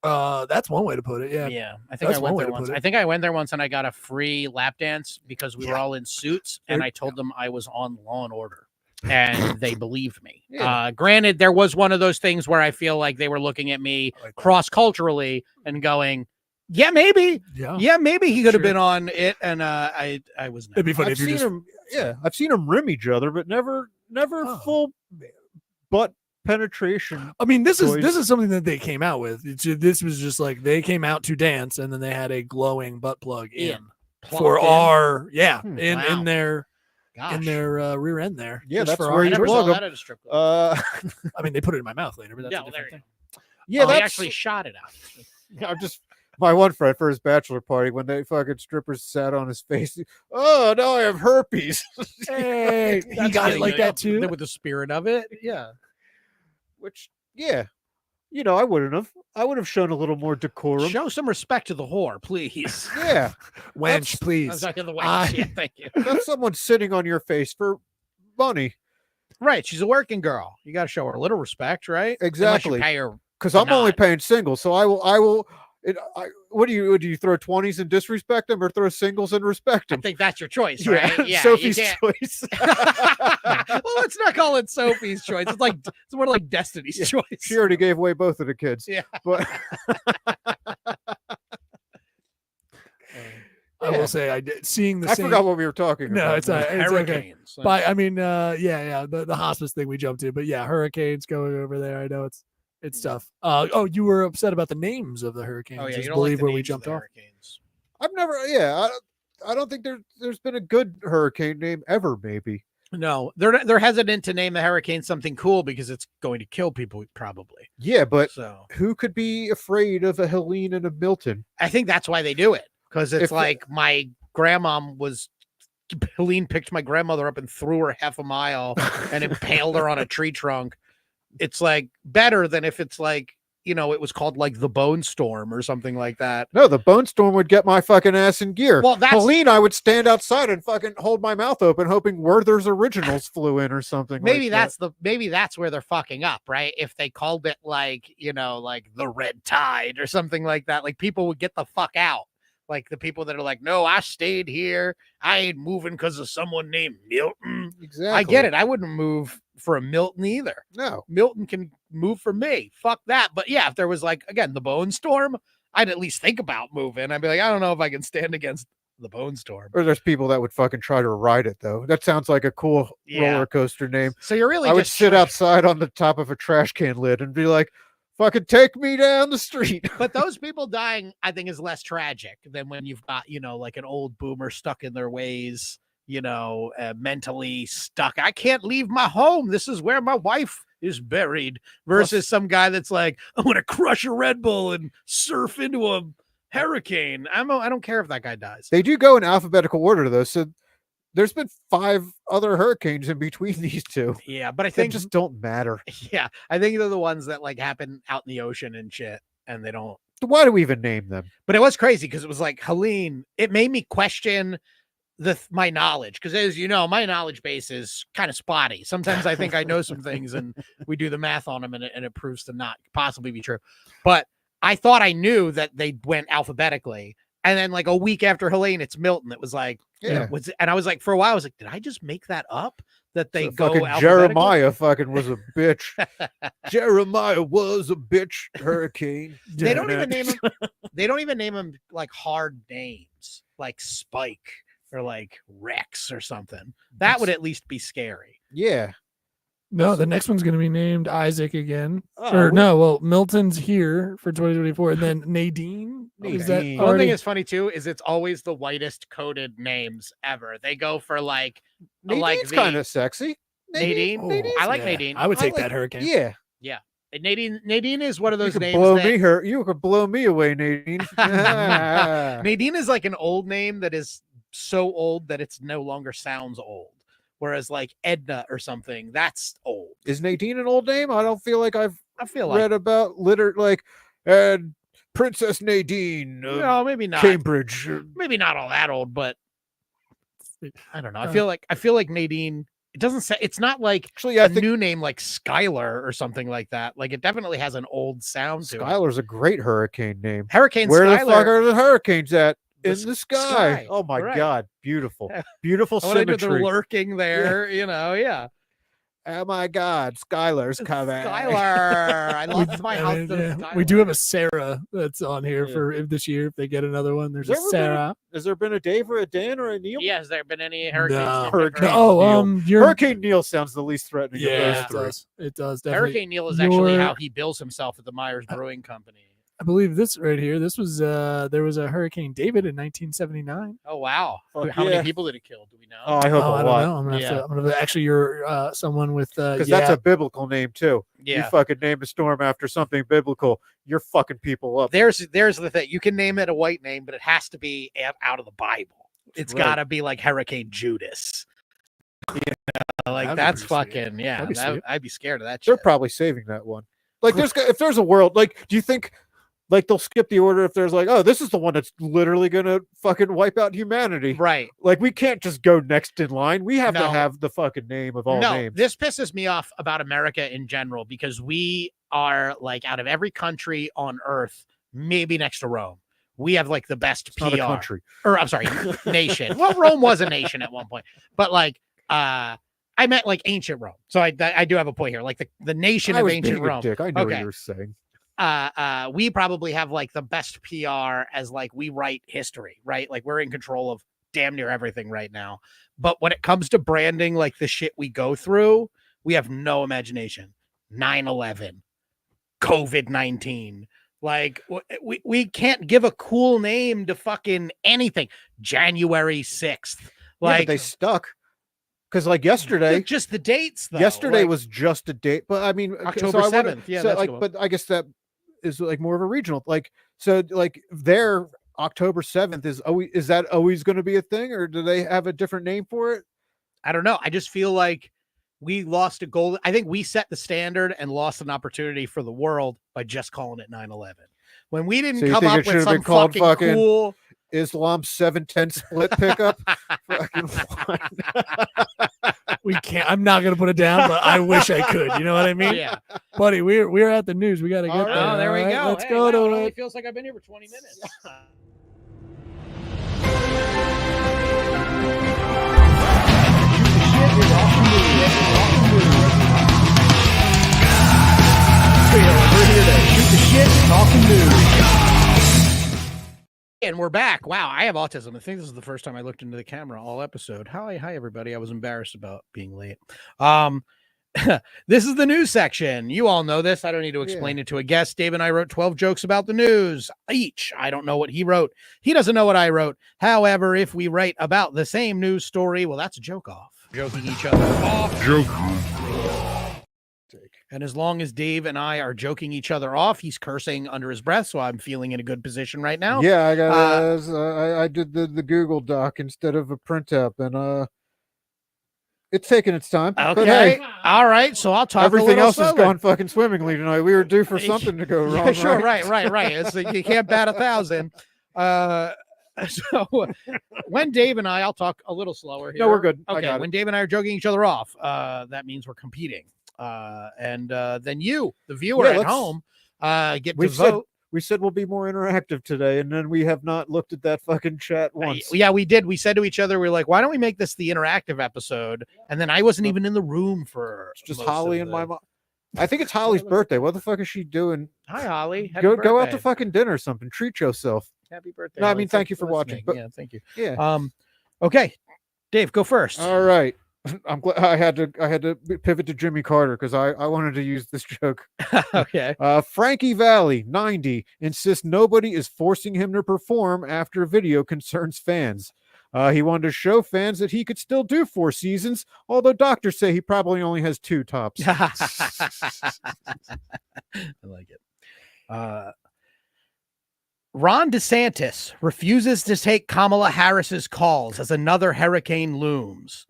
Speaker 3: That's one way to put it. Yeah.
Speaker 5: Yeah. I think I went there once. I think I went there once and I got a free lap dance because we were all in suits and I told them I was on Law and Order and they believed me.
Speaker 2: Yeah.
Speaker 5: Granted, there was one of those things where I feel like they were looking at me cross-culturally and going, yeah, maybe. Yeah, maybe he could have been on it. And I was not.
Speaker 3: It'd be funny
Speaker 2: if you just... I've seen them rim each other, but never full butt penetration.
Speaker 3: I mean, this is something that they came out with. This was just like they came out to dance, and then they had a glowing butt plug in
Speaker 5: our
Speaker 3: in their in their rear end there.
Speaker 2: Yeah,
Speaker 3: just
Speaker 2: that's
Speaker 3: for
Speaker 2: where
Speaker 3: our
Speaker 2: you
Speaker 5: I never
Speaker 2: plug
Speaker 5: saw
Speaker 2: 'em.
Speaker 5: that at a strip club.
Speaker 3: I mean, they put it in my mouth later, but that's
Speaker 5: Yeah,
Speaker 3: a
Speaker 5: well, there
Speaker 3: different
Speaker 5: you
Speaker 3: thing.
Speaker 2: Yeah,
Speaker 5: they
Speaker 2: that's
Speaker 5: actually shot it out.
Speaker 2: I'm just my one friend for his bachelor party when they fucking strippers sat on his face. Oh, now I have herpes.
Speaker 3: Hey, he
Speaker 5: That's
Speaker 3: got it
Speaker 5: getting
Speaker 3: like that too.
Speaker 5: With the spirit of it. Yeah.
Speaker 2: Which, yeah, I wouldn't have. I would have shown a little more decorum.
Speaker 5: Show some respect to the whore, please.
Speaker 2: Yeah,
Speaker 3: Wench, please.
Speaker 5: I was talking to the wench.
Speaker 3: I-
Speaker 5: Yeah, thank you.
Speaker 2: that's someone sitting on your face for money.
Speaker 5: Right. She's a working girl. You got to show her a little respect, right?
Speaker 2: Exactly.
Speaker 5: Unless you pay her.
Speaker 2: Because I'm only
Speaker 5: not.
Speaker 2: paying singles, so I will. What do you throw 20s and disrespect them, or throw singles and respect
Speaker 5: I
Speaker 2: them?
Speaker 5: think that's your choice, right? Yeah.
Speaker 2: Sophie's
Speaker 5: you can't-
Speaker 2: choice.
Speaker 5: Well, let's not call it Sophie's choice. It's more like Destiny's choice.
Speaker 2: She already gave away both of the kids.
Speaker 5: Yeah.
Speaker 2: But
Speaker 3: I will say I did seeing the
Speaker 2: I
Speaker 3: same.
Speaker 2: forgot what we were talking
Speaker 3: No,
Speaker 2: about.
Speaker 3: it's okay.
Speaker 5: Hurricanes.
Speaker 3: But I mean, yeah, the hospice thing we jumped to, but yeah, hurricanes going over there. I know it's tough. Oh, you were upset about the names of the hurricanes.
Speaker 5: Oh yeah,
Speaker 3: Just
Speaker 5: you don't like
Speaker 3: believe
Speaker 5: the
Speaker 3: where we
Speaker 5: names of
Speaker 3: jumped
Speaker 5: the
Speaker 3: off.
Speaker 5: hurricanes.
Speaker 2: I've never. Yeah, I don't think there's been a good hurricane name ever. Maybe.
Speaker 5: No, they're hesitant to name the hurricane something cool because it's going to kill people probably.
Speaker 2: Yeah, but
Speaker 5: So
Speaker 2: who could be afraid of a Helene and a Milton?
Speaker 5: I think that's why they do it, because it's
Speaker 2: If-
Speaker 5: like my grandma was. Helene picked my grandmother up and threw her half a mile and impaled her on a tree trunk. It's like better than if it's like, it was called like the Bone Storm or something like that.
Speaker 2: No, the Bone Storm would get my fucking ass in gear.
Speaker 5: Well, that's
Speaker 2: Helene, I would stand outside and fucking hold my mouth open, hoping Werther's Originals flew in or something.
Speaker 5: maybe
Speaker 2: like
Speaker 5: maybe that's where they're fucking up, right? If they called it like, like the Red Tide or something like that, like people would get the fuck out. Like the people that are like, no, I stayed here. I ain't moving because of someone named Milton.
Speaker 2: that. Exactly.
Speaker 5: I get it. I wouldn't move for a Milton either.
Speaker 2: No.
Speaker 5: Milton can move for me. Fuck that. But yeah, if there was like, again, the Bone Storm, I'd at least think about moving. I'd be like, I don't know if I can stand against the Bone Storm.
Speaker 2: Or there's people that would fucking try to ride it though. That sounds like a cool
Speaker 5: Yeah.
Speaker 2: roller coaster name.
Speaker 5: So you're really
Speaker 2: I would
Speaker 5: just
Speaker 2: sit outside on the top of a trash can lid and be like, fucking take me down the street.
Speaker 5: But those people dying, I think, is less tragic than when you've got, like an old boomer stuck in their ways, mentally stuck. I can't leave my home. This is where my wife is buried. Versus some guy that's like, I'm going to crush a Red Bull and surf into a hurricane. I don't care if that guy dies.
Speaker 2: They do go in alphabetical order though. So there's been 5 other hurricanes in between these two.
Speaker 5: Yeah, but I
Speaker 2: They
Speaker 5: think
Speaker 2: just don't matter.
Speaker 5: yeah, I think they're the ones that like happen out in the ocean and shit, and they don't.
Speaker 2: Why do we even name them?
Speaker 5: But it was crazy because it was like Helene. It made me question my knowledge, because as you know, my knowledge base is kind of spotty. Sometimes I think I know some things, and we do the math on them, and it proves to not possibly be true. But I thought I knew that they went alphabetically, and then like a week after Helene, it's Milton. It was like,
Speaker 2: Yeah.
Speaker 5: and I was like, for a while, I was like, did I just make that up? That they
Speaker 2: So
Speaker 5: go
Speaker 2: fucking
Speaker 5: alphabetically?
Speaker 2: Jeremiah fucking was a bitch. Jeremiah was a bitch hurricane.
Speaker 5: They don't even name them. They don't even name them like hard names, like Spike or like Rex or something. That would at least be scary.
Speaker 2: Yeah.
Speaker 3: No, the next one's going to be named Isaac again.
Speaker 2: Oh,
Speaker 3: Or
Speaker 2: we-
Speaker 3: no, well, Milton's here for 2024, and then Nadine. Is that
Speaker 2: Nadine.
Speaker 5: One
Speaker 3: already?
Speaker 5: thing that's funny too is it's always the whitest coded names ever. They go for like
Speaker 2: Nadine's
Speaker 5: the-
Speaker 2: kind of sexy.
Speaker 5: Nadine.
Speaker 2: Nadine's-
Speaker 5: I like
Speaker 3: Yeah,
Speaker 5: Nadine.
Speaker 3: I would
Speaker 2: I
Speaker 3: take
Speaker 2: like-
Speaker 3: that hurricane.
Speaker 2: Yeah.
Speaker 5: Nadine is one of
Speaker 2: You
Speaker 5: those
Speaker 2: could
Speaker 5: names
Speaker 2: blow
Speaker 5: that
Speaker 2: me her. You could blow me away, Nadine.
Speaker 5: Nadine is like an old name that is so old that it's no longer sounds old. Whereas like Edna or something, that's old.
Speaker 2: Is Nadine an old name? I don't feel like I've
Speaker 5: I feel like
Speaker 2: read about Princess Nadine of
Speaker 5: no, maybe not.
Speaker 2: Cambridge.
Speaker 5: Maybe not all that old, but I don't know. I
Speaker 3: Uh,
Speaker 5: feel like Nadine. It doesn't say. It's not like
Speaker 2: Actually, I
Speaker 5: a
Speaker 2: think
Speaker 5: new name like Skylar or something like that. Like it definitely has an old sound to it.
Speaker 2: Skylar's a great hurricane name.
Speaker 5: Hurricane
Speaker 2: Where
Speaker 5: Skylar.
Speaker 2: the fuck are the hurricanes at?
Speaker 5: The
Speaker 2: In the sky.
Speaker 5: sky,
Speaker 2: Oh my
Speaker 5: right.
Speaker 2: God. Beautiful. Beautiful
Speaker 5: I wanna do the
Speaker 2: symmetry.
Speaker 5: lurking there. Yeah.
Speaker 2: Oh my God. Skylar's coming.
Speaker 5: Skylar. I lost my house. to
Speaker 3: Yeah, we do have a
Speaker 5: Skylar.
Speaker 3: Sarah that's on here
Speaker 2: Yeah.
Speaker 3: for this year. If they get another one, there's a
Speaker 2: Has there ever
Speaker 3: Sarah.
Speaker 2: Has there been a Dave or a Dan or a Neil?
Speaker 5: Yeah, has there been any hurricanes?
Speaker 3: No.
Speaker 5: named
Speaker 2: Hurricane.
Speaker 5: after-
Speaker 3: Oh,
Speaker 2: Neil.
Speaker 3: you're
Speaker 2: Hurricane Neil sounds the least threatening
Speaker 3: yeah,
Speaker 2: of
Speaker 3: it
Speaker 2: those three.
Speaker 3: does. It does definitely.
Speaker 5: Hurricane Neil is actually
Speaker 3: Your-
Speaker 5: how he bills himself at the Myers Brewing Company.
Speaker 3: I believe this right here. This was there was a Hurricane David in 1979.
Speaker 5: Oh wow!
Speaker 2: Fuck
Speaker 5: How
Speaker 2: yeah.
Speaker 5: many people did it kill? Do we know?
Speaker 2: Oh, I hope
Speaker 3: Oh,
Speaker 2: a
Speaker 3: I don't
Speaker 2: lot.
Speaker 3: know. I'm gonna actually you're someone with
Speaker 2: Because that's a biblical name too. You
Speaker 5: Yeah.
Speaker 2: fucking name a storm after something biblical, you're fucking people up.
Speaker 5: There's the thing. You can name it a white name, but it has to be out of the Bible. It's
Speaker 2: Right.
Speaker 5: got to be like Hurricane Judas. Like
Speaker 3: That'd be
Speaker 5: that's
Speaker 3: pretty sweet.
Speaker 5: fucking yeah.
Speaker 3: That'd be sweet.
Speaker 5: I'd be scared of that
Speaker 2: They're
Speaker 5: shit.
Speaker 2: probably saving that one. Like, if there's a world, like, do you think, like, they'll skip the order if there's like, oh, this is the one that's literally gonna fucking wipe out humanity?
Speaker 5: Right.
Speaker 2: Like, we can't just go next in line. We have to
Speaker 5: No.
Speaker 2: have the fucking name of all
Speaker 5: No,
Speaker 2: names.
Speaker 5: this pisses me off about America in general because we are like out of every country on earth, maybe next to Rome, we have like the best
Speaker 2: It's
Speaker 5: PR.
Speaker 2: not a country.
Speaker 5: Or I'm sorry, nation. Well, Rome was a nation at one point, but like I meant like ancient Rome. So I do have a point here. Like the nation
Speaker 2: I
Speaker 5: of
Speaker 2: was
Speaker 5: ancient
Speaker 2: being a
Speaker 5: Rome.
Speaker 2: dick. I know what
Speaker 5: Okay.
Speaker 2: you were saying.
Speaker 5: We probably have like the best PR as like we write history, right? Like we're in control of damn near everything right now. But when it comes to branding like the shit we go through, we have no imagination. 9/11, COVID-19. Like we can't give a cool name to fucking anything. January 6th.
Speaker 2: Yeah,
Speaker 5: Like
Speaker 2: but they stuck. Because like yesterday,
Speaker 5: just the dates though.
Speaker 2: yesterday
Speaker 5: like,
Speaker 2: was just a date. But I mean,
Speaker 5: October
Speaker 2: so I wanna-
Speaker 5: 7th. Yeah,
Speaker 2: so,
Speaker 5: that's
Speaker 2: like,
Speaker 5: cool.
Speaker 2: but I guess that is like more of a regional. Like, so like their October 7th is that always going to be a thing, or do they have a different name for it?
Speaker 5: I don't know. I just feel like we lost a goal. I think we set the standard and lost an opportunity for the world by just calling it 9/11. When we didn't
Speaker 2: So you
Speaker 5: come
Speaker 2: think
Speaker 5: up
Speaker 2: it should
Speaker 5: with
Speaker 2: have been
Speaker 5: some
Speaker 2: called
Speaker 5: fucking
Speaker 2: fucking
Speaker 5: cool.
Speaker 2: Islam 710 split pickup. Fucking what?
Speaker 3: We can't. I'm not gonna put it down, but I wish I could. You know what I mean,
Speaker 5: Yeah.
Speaker 3: buddy? We're at the news. We got to get
Speaker 2: All
Speaker 3: there.
Speaker 2: right.
Speaker 5: Oh, there we
Speaker 3: all right?
Speaker 5: go.
Speaker 3: Let's
Speaker 5: Hey,
Speaker 3: go
Speaker 5: wow,
Speaker 3: to
Speaker 5: it
Speaker 3: it.
Speaker 5: only feels like I've been here for 20 minutes. And we're back. Wow, I have autism. I think this is the first time I looked into the camera all episode. Hi, everybody. I was embarrassed about being late. This is the news section. You all know this. I don't need to explain it to a guest. Dave and I wrote 12 jokes about the news each. I don't know what he wrote. He doesn't know what I wrote. However, if we write about the same news story, well, that's a joke off. Joking each other off. And as long as Dave and I are joking each other off, he's cursing under his breath. So I'm feeling in a good position right now.
Speaker 2: Yeah, I got. I did the Google Doc instead of a printout, and it's taking its time.
Speaker 5: Okay.
Speaker 2: But hey,
Speaker 5: All right. So I'll talk.
Speaker 2: everything else has
Speaker 5: slower.
Speaker 2: gone fucking swimmingly tonight. We were due for something to go wrong.
Speaker 5: Yeah, sure.
Speaker 2: right?
Speaker 5: Right. It's like you can't bat 1,000. So when Dave and I'll talk a little slower here.
Speaker 2: No, we're good. I
Speaker 5: Okay.
Speaker 2: got
Speaker 5: When Dave and I are joking each other off, that means we're competing. And then you, the viewer
Speaker 2: Yeah,
Speaker 5: at
Speaker 2: let's-
Speaker 5: home, get to
Speaker 2: We said
Speaker 5: vote.
Speaker 2: we said we'll be more interactive today, and then we have not looked at that fucking chat once.
Speaker 5: Yeah, we did. We said to each other, we're like, why don't we make this the interactive episode? And then I wasn't even in the room for
Speaker 2: It's just
Speaker 5: most
Speaker 2: Holly
Speaker 5: of
Speaker 2: and
Speaker 5: the-
Speaker 2: my mom. I think it's Holly's birthday. What the fuck is she doing?
Speaker 5: Hi, Holly. Happy
Speaker 2: Go out to
Speaker 5: birthday.
Speaker 2: fucking dinner or something. Treat yourself.
Speaker 5: Happy birthday.
Speaker 2: No, I
Speaker 5: Holly.
Speaker 2: mean, thank you
Speaker 5: Thanks
Speaker 2: for watching,
Speaker 5: listening.
Speaker 2: but-
Speaker 5: Yeah, thank you.
Speaker 2: Yeah.
Speaker 5: Okay, Dave, go first.
Speaker 2: All right. I'm glad I had to pivot to Jimmy Carter because I wanted to use this joke.
Speaker 5: Okay.
Speaker 2: Frankie Valli, 90, insists nobody is forcing him to perform after video concerns fans. He wanted to show fans that he could still do 4 seasons, although doctors say he probably only has 2 tops.
Speaker 5: I like it. Ron DeSantis refuses to take Kamala Harris's calls as another hurricane looms.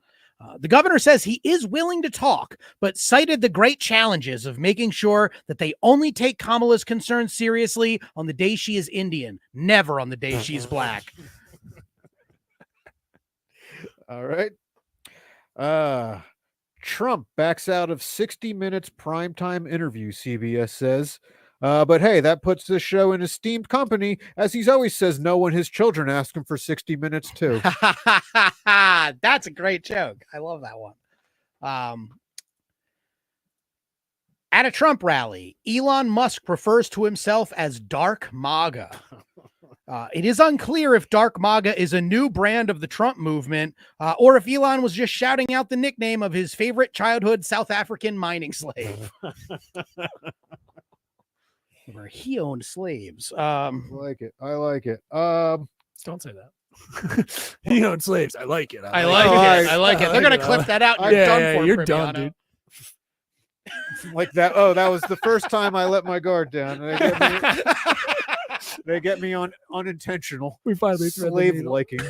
Speaker 5: The governor says he is willing to talk, but cited the great challenges of making sure that they only take Kamala's concerns seriously on the day she is Indian, never on the day she's black.
Speaker 2: All right. Trump backs out of 60 Minutes primetime interview, CBS says. But hey, that puts the show in esteemed company, as he's always says no when his children ask him for 60 Minutes too.
Speaker 5: That's a great joke. I love that one. At a Trump rally, Elon Musk refers to himself as Dark MAGA. It is unclear if Dark MAGA is a new brand of the Trump movement, or if Elon was just shouting out the nickname of his favorite childhood South African mining slave. where he owned slaves.
Speaker 2: I like it. I like it.
Speaker 3: Don't say that. He owned slaves. I like it.
Speaker 5: I like it. I like it. They're gonna clip that out. And you're done for
Speaker 3: you're
Speaker 5: Primiano.
Speaker 3: done, dude.
Speaker 2: Like that. Oh, that was the first time I let my guard down. They get me on unintentional
Speaker 3: We finally thread the
Speaker 2: slave
Speaker 3: needle.
Speaker 2: liking.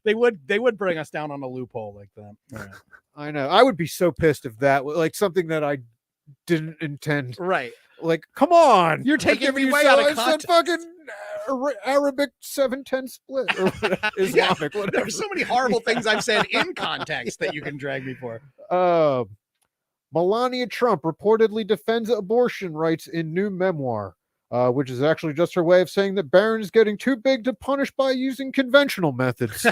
Speaker 5: They would bring us down on a loophole like that. All right.
Speaker 2: I know. I would be so pissed if that was like something that I didn't intend.
Speaker 5: Right.
Speaker 2: Like, come on,
Speaker 5: You're
Speaker 2: I'm
Speaker 5: taking
Speaker 2: giving
Speaker 5: me
Speaker 2: you
Speaker 5: way
Speaker 2: so-
Speaker 5: out of
Speaker 2: I said
Speaker 5: context.
Speaker 2: fucking Arabic 710 split or whatever, Islamic. Whatever.
Speaker 5: There's so many horrible things I've said in context that you can drag me for.
Speaker 2: Melania Trump reportedly defends abortion rights in new memoir, which is actually just her way of saying that Barron is getting too big to punish by using conventional methods.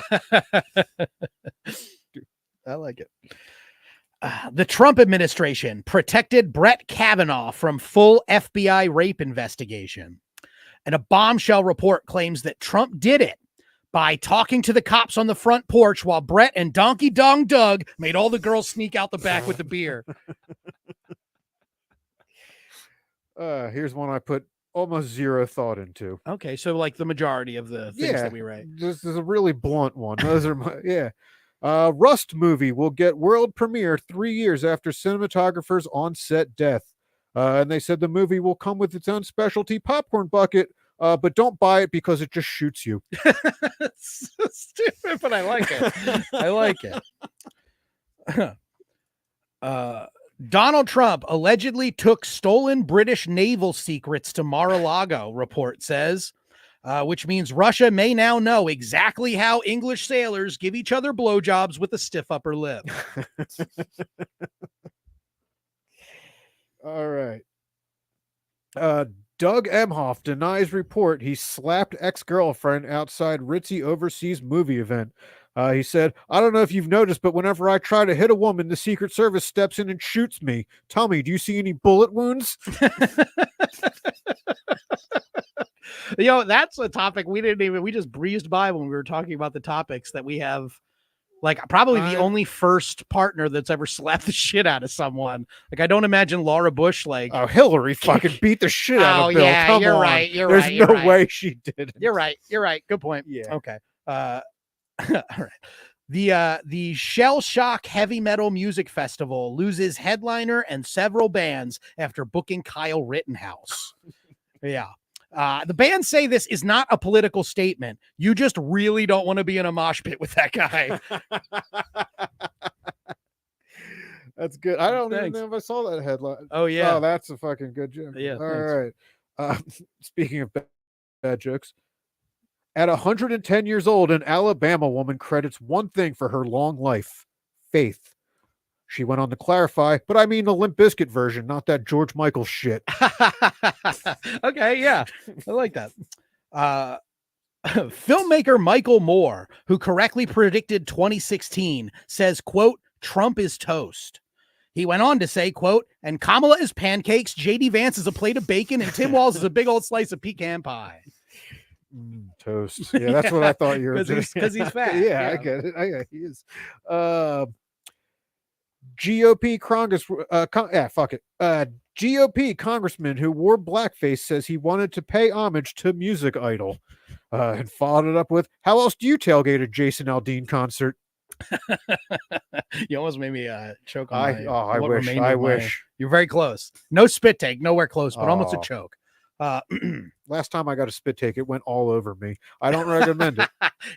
Speaker 5: I like it. The Trump administration protected Brett Kavanaugh from full FBI rape investigation. And a bombshell report claims that Trump did it by talking to the cops on the front porch while Brett and Donkey Dong Doug made all the girls sneak out the back with the beer.
Speaker 2: Here's one I put almost zero thought into.
Speaker 5: Okay, so like the majority of the things that we write.
Speaker 2: This is a really blunt one. Those are my, yeah. Rust movie will get world premiere 3 years after cinematographer's on-set death. And they said the movie will come with its own specialty popcorn bucket, but don't buy it because it just shoots you.
Speaker 5: It's so stupid, but I like it. I like it. Donald Trump allegedly took stolen British naval secrets to Mar-a-Lago, report says, which means Russia may now know exactly how English sailors give each other blowjobs with a stiff upper lip.
Speaker 2: All right. Doug Emhoff denies report he slapped ex-girlfriend outside ritzy overseas movie event. He said, I don't know if you've noticed, but whenever I try to hit a woman, the Secret Service steps in and shoots me. Tell me, do you see any bullet wounds?
Speaker 5: That's a topic we just breezed by when we were talking about the topics that we have. Like probably the only first partner that's ever slapped the shit out of someone. Like I don't imagine Laura Bush like.
Speaker 2: Oh, Hillary fucking beat the shit out of Bill.
Speaker 5: Yeah,
Speaker 2: Come
Speaker 5: you're
Speaker 2: on.
Speaker 5: right.
Speaker 2: There's no way she did.
Speaker 5: You're right. Good point.
Speaker 2: Yeah.
Speaker 5: Okay. All right. The Shell Shock Heavy Metal Music Festival loses headliner and several bands after booking Kyle Rittenhouse. Yeah. The bands say this is not a political statement. You just really don't want to be in a mosh pit with that guy.
Speaker 2: That's good. I don't even
Speaker 5: Thanks.
Speaker 2: know if I saw that headline.
Speaker 5: Oh, yeah.
Speaker 2: Oh, that's a fucking good joke.
Speaker 5: Yeah,
Speaker 2: All
Speaker 5: thanks.
Speaker 2: right. Speaking of bad jokes, at 110 years old, an Alabama woman credits one thing for her long life: faith. She went on to clarify, but I mean the Limp Bizkit version, not that George Michael shit.
Speaker 5: Okay, yeah. I like that. Filmmaker Michael Moore, who correctly predicted 2016, says, quote, Trump is toast. He went on to say, quote, and Kamala is pancakes, JD Vance is a plate of bacon, and Tim Walz is a big old slice of pecan pie.
Speaker 2: Toast. Yeah, that's what I thought you were doing.
Speaker 5: Because he's fat.
Speaker 2: Yeah, I get it. He is. GOP Congress, fuck it. GOP congressman who wore blackface says he wanted to pay homage to music idol, and followed it up with, "How else do you tailgate a Jason Aldean concert?"
Speaker 5: You almost made me choke on
Speaker 2: I wish.
Speaker 5: You're very close. No spit take, nowhere close, but almost a
Speaker 2: Oh.
Speaker 5: choke.
Speaker 2: Last time I got a spit take, it went all over me. I don't recommend it.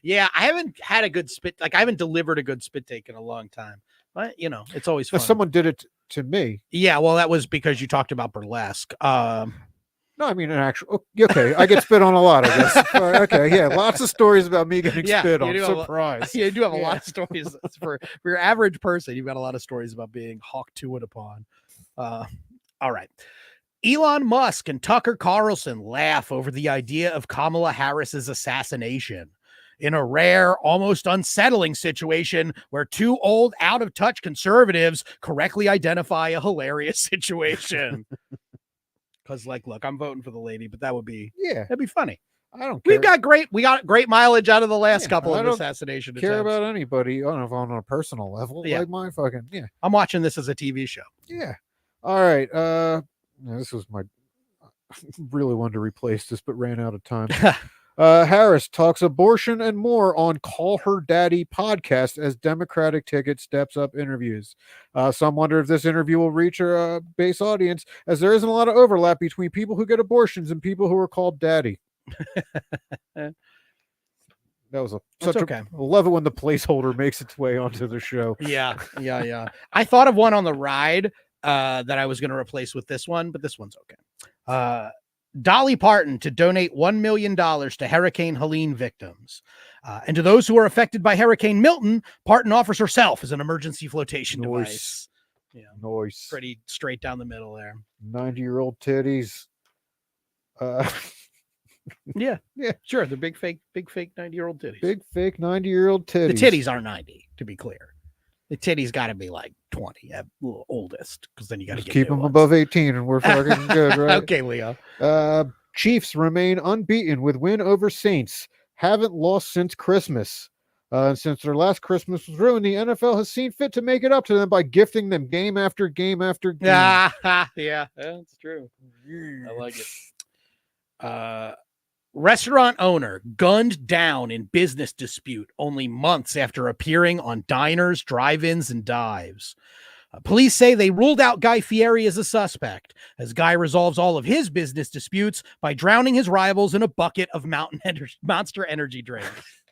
Speaker 5: Yeah, I haven't had a good spit. Like I haven't delivered a good spit take in a long time. But it's always fun.
Speaker 2: Someone did it to me.
Speaker 5: Yeah, well, that was because you talked about burlesque.
Speaker 2: No, I mean an actual. Okay, I get spit on a lot, I guess. Okay, yeah, lots of stories about me getting spit on. Surprise.
Speaker 5: You do have a lot of stories for your average person. You've got a lot of stories about being hawked to it upon. All right. Elon Musk and Tucker Carlson laugh over the idea of Kamala Harris's assassination in a rare, almost unsettling situation where two old, out-of-touch conservatives correctly identify a hilarious situation. Because, look, I'm voting for the lady, but that'd be funny.
Speaker 2: I don't care.
Speaker 5: We got great mileage out of the last couple of assassination attempts.
Speaker 2: Care about anybody on a personal level.
Speaker 5: Yeah.
Speaker 2: Like my fucking
Speaker 5: I'm watching this as a TV show.
Speaker 2: Yeah. All right. This was really wanted to replace this, but ran out of time. Harris talks abortion and more on Call Her Daddy podcast as Democratic ticket steps up interviews. Some wonder if this interview will reach a base audience, as there isn't a lot of overlap between people who get abortions and people who are called daddy. That was I love it when the placeholder makes its way onto the show.
Speaker 5: Yeah. I thought of one on the ride that I was going to replace with this one, but this one's okay. Dolly Parton to donate $1 million to Hurricane Helene victims. And to those who are affected by Hurricane Milton, Parton offers herself as an emergency flotation device. Yeah,
Speaker 2: Nice.
Speaker 5: pretty straight down the middle there.
Speaker 2: 90-year-old titties.
Speaker 5: Yeah, sure. They're big fake 90-year-old titties.
Speaker 2: Big fake 90-year-old titties.
Speaker 5: The titties aren't 90, to be clear. The titties got to be like 20 at oldest, because then you got to
Speaker 2: keep them above 18 and we're fucking good, right?
Speaker 5: Okay, Leo.
Speaker 2: Chiefs remain unbeaten with win over Saints. Haven't lost since Christmas. And since their last Christmas was ruined, the NFL has seen fit to make it up to them by gifting them game after game after game.
Speaker 5: Yeah, that's true. I like it. Restaurant owner gunned down in business dispute only months after appearing on diners, drive-ins, and dives. Police say they ruled out Guy Fieri as a suspect, as Guy resolves all of his business disputes by drowning his rivals in a bucket of Monster Energy drinks.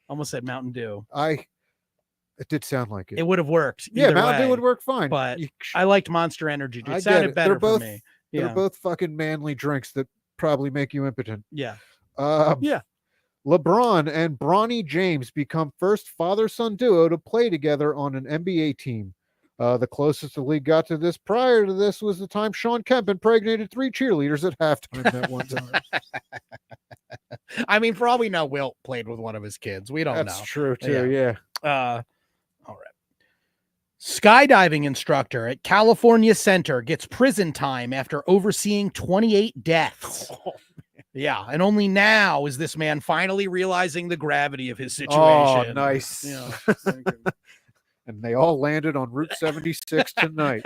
Speaker 5: Almost said Mountain Dew.
Speaker 2: It did sound like it.
Speaker 5: It would have worked.
Speaker 2: Yeah, Mountain Dew would work fine.
Speaker 5: But I liked Monster Energy. It sounded better for me.
Speaker 2: They're both fucking manly drinks that probably make you impotent.
Speaker 5: Yeah.
Speaker 2: LeBron and Bronny James become first father-son duo to play together on an NBA team. The closest the league got to this prior to this was the time Sean Kemp impregnated 3 cheerleaders at halftime that one time.
Speaker 5: I mean, for all we know, Wilt played with one of his kids. We don't know.
Speaker 2: That's true, too, yeah.
Speaker 5: All right. Skydiving instructor at California Center gets prison time after overseeing 28 deaths. Yeah, and only now is this man finally realizing the gravity of his situation.
Speaker 2: Oh, nice. Yeah. And they all landed on Route 76 tonight.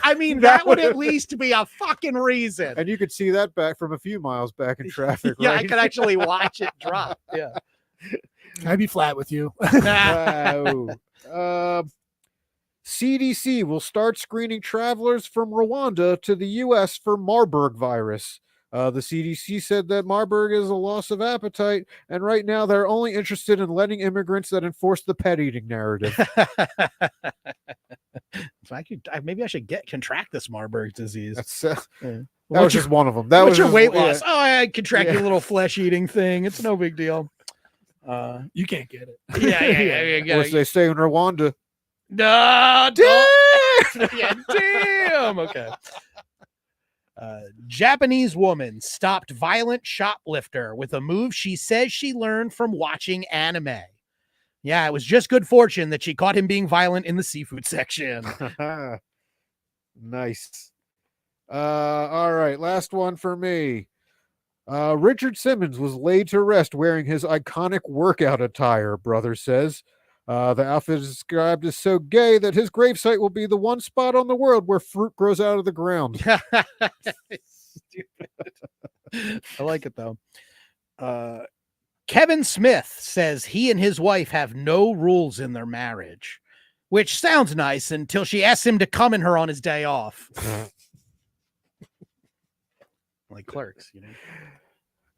Speaker 5: I mean, that would at least be a fucking reason.
Speaker 2: And you could see that back from a few miles back in traffic,
Speaker 5: yeah,
Speaker 2: right?
Speaker 5: I could actually watch it drop. Yeah.
Speaker 3: I'd be flat with you.
Speaker 2: CDC will start screening travelers from Rwanda to the U.S. for Marburg virus. The CDC said that Marburg is a loss of appetite, and right now they're only interested in letting immigrants that enforce the pet eating narrative.
Speaker 5: Maybe I should contract this Marburg disease.
Speaker 2: That was just one of them. That was
Speaker 5: your weight loss. Yeah. Oh, I contracted a little flesh eating thing. It's no big deal.
Speaker 3: You can't get it.
Speaker 5: Yeah.
Speaker 2: Or they say in Rwanda.
Speaker 5: No, damn. Yeah, damn. Okay. Japanese woman stopped violent shoplifter with a move she says she learned from watching anime. Yeah, it was just good fortune that she caught him being violent in the seafood section.
Speaker 2: Nice. All right, last one for me. Richard Simmons was laid to rest wearing his iconic workout attire, brother says. The outfit is described as so gay that his gravesite will be the one spot on the world where fruit grows out of the ground.
Speaker 5: Stupid. I like it, though. Kevin Smith says he and his wife have no rules in their marriage, which sounds nice until she asks him to come in her on his day off. Like Clerks, you know.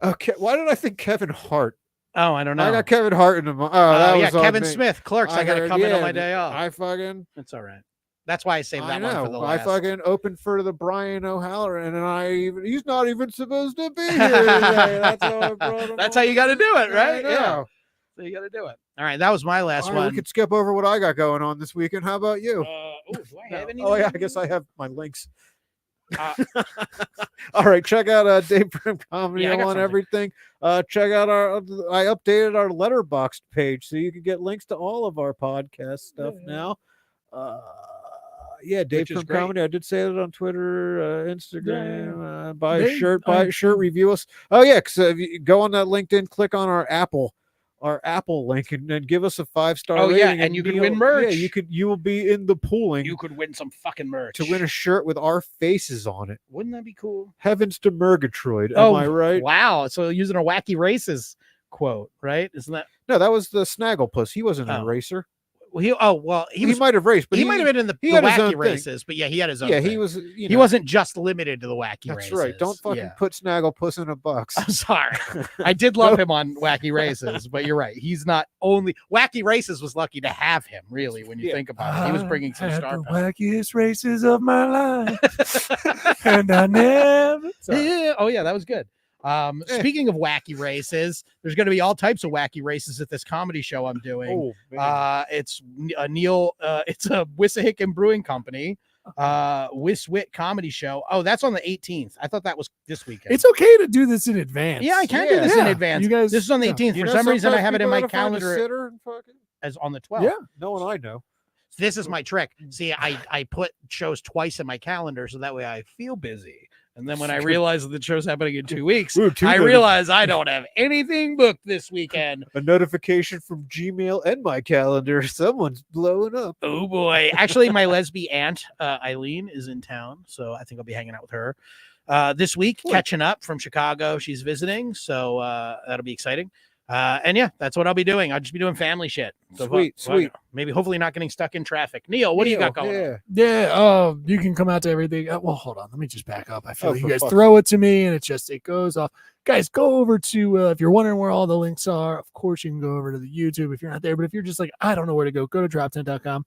Speaker 2: Okay, why did I think Kevin Hart?
Speaker 5: Oh, I don't know.
Speaker 2: I got Kevin Hart in the. That was
Speaker 5: Kevin Smith, Clerks. I got to come in on my day off.
Speaker 2: It's
Speaker 5: all right. That's why I saved that one for the last.
Speaker 2: I fucking opened for the Brian O'Halloran, and he's not even supposed to be here today. That's how I brought him.
Speaker 5: That's how you got to do it, right?
Speaker 2: Yeah.
Speaker 5: So you got to do it. All right, that was my last one.
Speaker 2: We could skip over what I got going on this weekend. How about you?
Speaker 5: Do I have any?
Speaker 2: Oh yeah, I guess I have my links. All right, check out Dave Prim Comedy on everything. Check out I updated our Letterboxd page so you can get links to all of our podcast stuff now. Dave Prim Comedy. I did say it on Twitter, Instagram. Buy a shirt, review us. Oh yeah, because if you go on that LinkedIn, click on our Apple our Apple link and give us a 5-star
Speaker 5: Oh,
Speaker 2: rating.
Speaker 5: yeah, and you could win merch.
Speaker 2: Yeah, you will be in the pooling
Speaker 5: You could win some fucking merch.
Speaker 2: to win a shirt with our faces on it.
Speaker 5: Wouldn't that be cool?
Speaker 2: Heavens to Murgatroyd. Am I right?
Speaker 5: Wow. So using a Wacky Races quote, right? Isn't that?
Speaker 2: No, that was the Snagglepuss. He wasn't a
Speaker 5: Oh.
Speaker 2: racer.
Speaker 5: Well,
Speaker 2: He might have raced, but
Speaker 5: he might have been in the
Speaker 2: had his own
Speaker 5: Wacky
Speaker 2: thing.
Speaker 5: Races, but yeah, he had his own.
Speaker 2: Yeah,
Speaker 5: thing.
Speaker 2: he was.
Speaker 5: He wasn't just limited to the Wacky
Speaker 2: That's
Speaker 5: Races.
Speaker 2: right. Don't fucking
Speaker 5: Yeah.
Speaker 2: put Snagglepuss in a box.
Speaker 5: I'm sorry. I did love him on Wacky Races, but you're right. He's not only Wacky Races was lucky to have him, really, when you think about it. He was bringing some
Speaker 3: I
Speaker 5: star
Speaker 3: had the
Speaker 5: power.
Speaker 3: wackiest races of my life, and I never. Sorry.
Speaker 5: Yeah. Oh yeah, that was good. Speaking of wacky races, there's going to be all types of wacky races at this comedy show I'm doing.
Speaker 2: Oh, man.
Speaker 5: It's a it's a Wissahickon Brewing Company, Wiswit comedy show. Oh, that's on the 18th. I thought that was this weekend.
Speaker 3: It's okay to do this in advance.
Speaker 5: Yeah, I can do this in advance.
Speaker 3: You guys,
Speaker 5: This is on the 18th. For some reason, I have it in my calendar
Speaker 2: Fucking...
Speaker 5: as on the 12th.
Speaker 3: Yeah.
Speaker 2: No one I know.
Speaker 5: This is my trick. See, I put shows twice in my calendar so that way I feel busy. And then when I realize that the show's happening in 2 weeks, I realize I don't have anything booked this weekend.
Speaker 2: A notification from Gmail and my calendar. Someone's blowing up.
Speaker 5: Oh boy. Actually, my lesbian aunt, Eileen, is in town. So I think I'll be hanging out with her this week, catching up from Chicago. She's visiting. So that'll be exciting. And yeah, that's what I'll be doing. I'll just be doing family shit. So
Speaker 2: Sweet.
Speaker 5: Maybe hopefully not getting stuck in traffic. Neil, what do you got going on?
Speaker 3: Yeah. You can come out to everything. Well, hold on. Let me just back up. I feel like you guys
Speaker 2: fuck's
Speaker 3: throw it to me and it goes off. Guys, go over to, if you're wondering where all the links are, of course you can go over to the YouTube if you're not there. But if you're just like, I don't know where to go to drop10.com,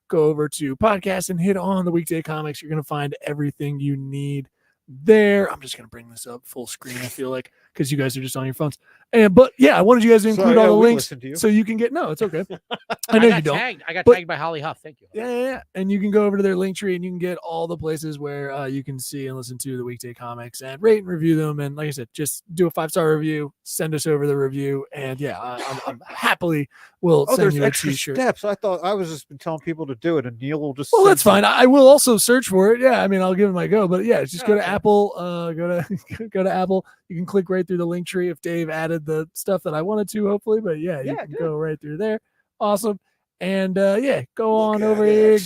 Speaker 3: go over to podcast and hit on the Weekday Comics. You're going to find everything you need there. I'm just going to bring this up full screen, I feel like, because you guys are just on your phones. But yeah, I wanted you guys to include all the links so you can get, no, it's okay. I know you don't.
Speaker 5: I got tagged by Holly Huff. Thank you.
Speaker 3: Yeah. And you can go over to their link tree and you can get all the places where you can see and listen to the Weekday Comics and rate and review them. And like I said, just do a 5-star review, send us over the review. And yeah, I'm happily will send you a t-shirt.
Speaker 2: Steps. I thought I was just been telling people to do it and Neil will just.
Speaker 3: Well, that's fine. I will also search for it. Yeah. I mean, I'll give it my go, but yeah, just go to Apple, go to Apple. You can click right through the link tree if Dave added the stuff that I wanted to, hopefully, but yeah, you can go right through there. Awesome. And go on over here,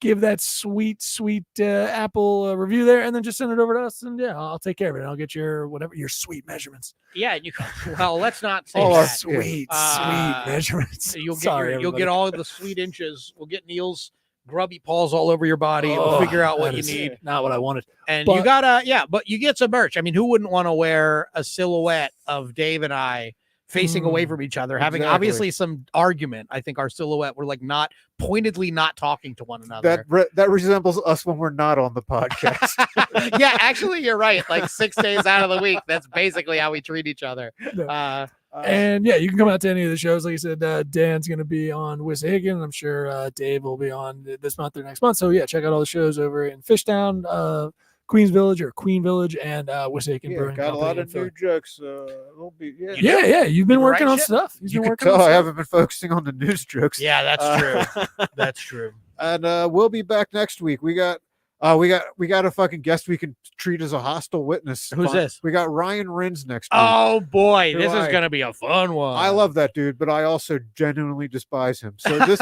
Speaker 3: give that sweet Apple review there, and then just send it over to us, and I'll take care of it. I'll get your sweet measurements.
Speaker 5: Yeah, and let's not say
Speaker 3: that.
Speaker 5: Sweet
Speaker 3: measurements.
Speaker 5: You'll get all the sweet inches. We'll get Neil's grubby paws all over your body. We'll figure out what you need.
Speaker 3: Not what I wanted.
Speaker 5: And you gotta, but you get some merch. I mean, who wouldn't want to wear a silhouette of Dave and I facing away from each other, having obviously some argument? I think our silhouette, we're like not pointedly not talking to one another.
Speaker 2: That resembles us when we're not on the podcast.
Speaker 5: Yeah, actually, you're right. Like 6 days out of the week, that's basically how we treat each other.
Speaker 3: And you can come out to any of the shows. Like I said, Dan's going to be on Wissahickon. I'm sure Dave will be on this month or next month. So check out all the shows over in Fishtown, Queen Village, and Wissahickon Brewing
Speaker 2: got
Speaker 3: Company.
Speaker 2: A lot of new jokes.
Speaker 3: You've been working on stuff.
Speaker 2: You can tell I haven't been focusing on the news jokes.
Speaker 5: Yeah, that's true. That's true.
Speaker 2: And we'll be back next week. We got a fucking guest we can treat as a hostile witness.
Speaker 5: Who's this?
Speaker 2: We got Ryan Rins next week.
Speaker 5: Oh boy, this is gonna be a fun one.
Speaker 2: I love that dude, but I also genuinely despise him. So this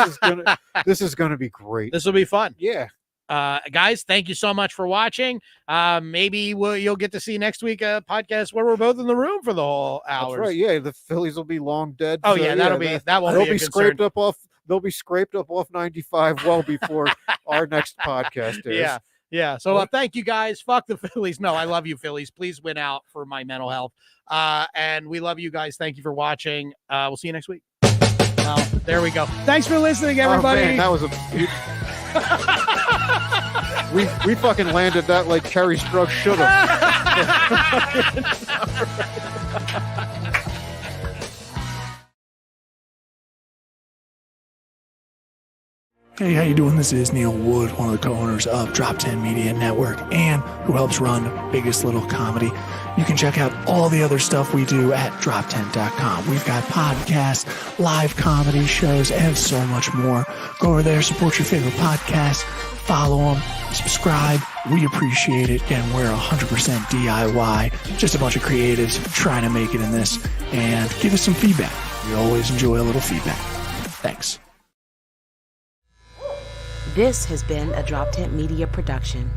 Speaker 2: is gonna be great.
Speaker 5: This will be fun.
Speaker 2: Yeah.
Speaker 5: Guys, thank you so much for watching. Maybe you'll get to see next week a podcast where we're both in the room for the whole hour.
Speaker 2: That's right. Yeah, the Phillies will be long dead.
Speaker 5: Oh yeah, that won't be
Speaker 2: scraped up off. They'll be scraped up off 95 well before our next podcast is.
Speaker 5: Yeah. So thank you guys. Fuck the Phillies. No, I love you, Phillies. Please win out for my mental health. And we love you guys. Thank you for watching. We'll see you next week. There we go. Thanks for listening, everybody.
Speaker 2: Oh, man, that was we fucking landed that like Kerry Strug should have.
Speaker 3: Hey, how you doing? This is Neil Wood, one of the co-owners of Drop 10 Media Network and who helps run Biggest Little Comedy. You can check out all the other stuff we do at drop10.com. We've got podcasts, live comedy shows, and so much more. Go over there, support your favorite podcasts, follow them, subscribe. We appreciate it. And we're 100% DIY, just a bunch of creatives trying to make it in this, and give us some feedback. We always enjoy a little feedback. Thanks.
Speaker 1: This has been a Drop Tent Media production.